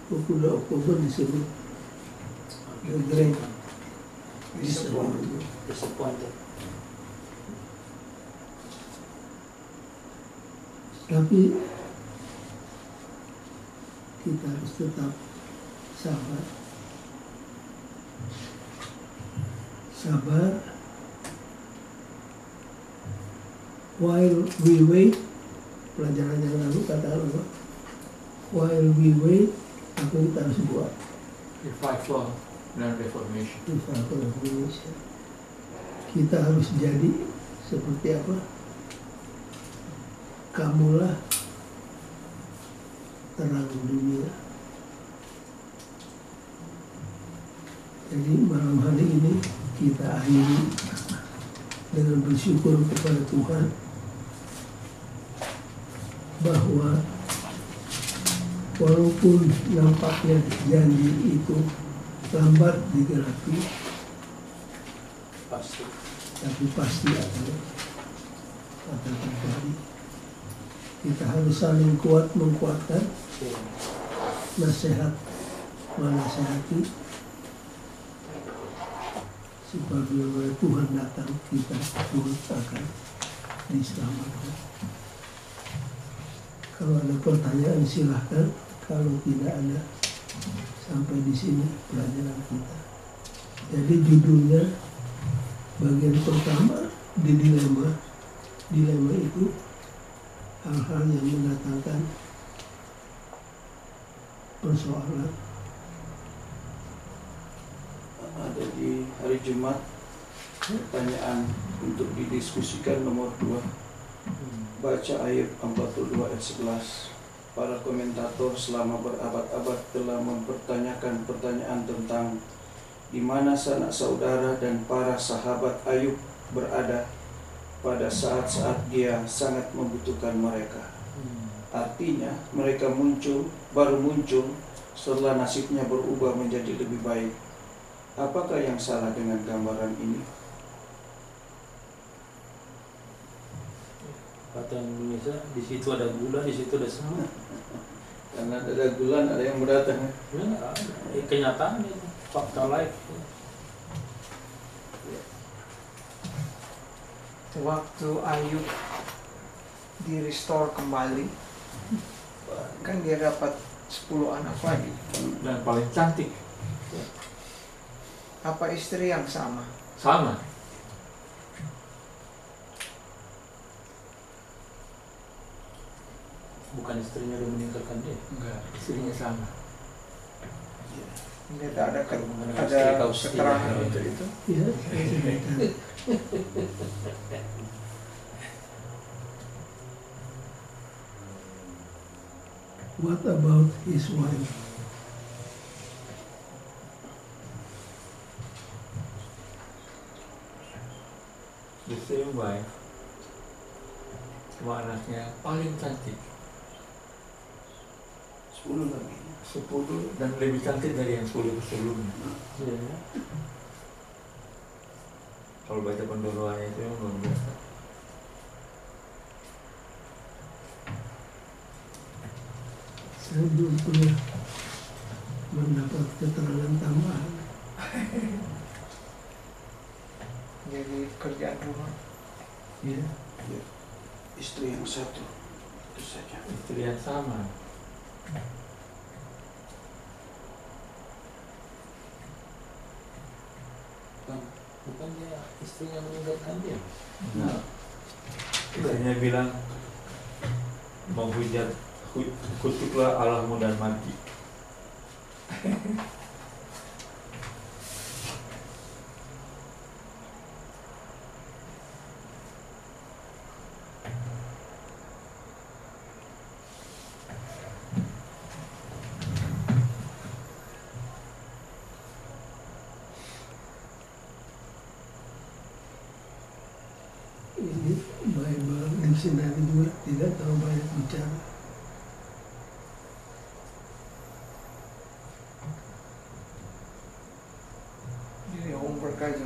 Speaker 1: 22 Oktober disebut The Great
Speaker 6: Disappointed.
Speaker 1: Tapi kita harus tetap sabar. Sabar. While we wait, pelajaran yang lalu katakan apa? While we wait, apa yang kita harus buat?
Speaker 4: Revival dan reformation.
Speaker 1: Revival Indonesia. Kita harus jadi seperti apa? Kamulah terang dunia. Jadi malam hari ini kita akhiri dengan bersyukur kepada Tuhan bahwa walaupun nampaknya janji itu lambat digenapi, tapi pasti akan terjadi. Kita harus saling kuat menguatkan, nasihat menasehati, supaya Tuhan datang kita turut akan diselamatkan. Kalau ada pertanyaan silahkan, kalau tidak ada sampai di sini pelajaran kita. Jadi judulnya bagian pertama di dilema. Dilema itu hal-hal yang mendatangkan persoalan.
Speaker 2: Ada di hari Jumat pertanyaan untuk didiskusikan nomor 2. Baca ayat 42 ayat 11. Para komentator selama berabad-abad telah mempertanyakan pertanyaan tentang di mana sanak saudara dan para sahabat Ayub berada pada saat-saat dia sangat membutuhkan mereka. Artinya mereka baru muncul setelah nasibnya berubah menjadi lebih baik. Apakah yang salah dengan gambaran ini?
Speaker 6: Kata Indonesia, di situ ada gula, di situ ada semut.
Speaker 2: Karena ada gula, ada yang mendatang.
Speaker 6: Ya, kenyataan itu, fakta life.
Speaker 3: Waktu Ayub di restore kembali, kan dia dapat 10 anak lagi.
Speaker 4: Dan paling cantik
Speaker 3: Apa istri yang sama?
Speaker 4: sama.
Speaker 6: Bukan istrinya udah meninggalkan dia.
Speaker 4: Enggak, istrinya sama.
Speaker 3: Tidak ada
Speaker 6: Istri kau
Speaker 3: keterangan
Speaker 6: setia.
Speaker 3: untuk itu.
Speaker 1: Ya, saya sampaikan. What about his wife?
Speaker 4: The same wife. Cuma anaknya paling cantik.
Speaker 2: 10 lagi.
Speaker 4: 10 dan lebih cantik dari yang 10 sebelumnya.
Speaker 6: Iya.
Speaker 4: Kalau baca pendoroannya itu yang luar biasa.
Speaker 1: Saya belum pernah mendapat keterangan tambahan.
Speaker 3: Jadi kerjaan rumah.
Speaker 1: Ya,
Speaker 2: Istri yang satu itu saja.
Speaker 4: Istri yang sama.
Speaker 6: Bukan dia istrinya meninggalkan dia.
Speaker 4: Nah, istrinya bilang menghujat, kutuklah Allahmu dan mati.
Speaker 1: ini Bible dictionary juga tidak terlalu banyak bicara.
Speaker 3: Jadi homework aja.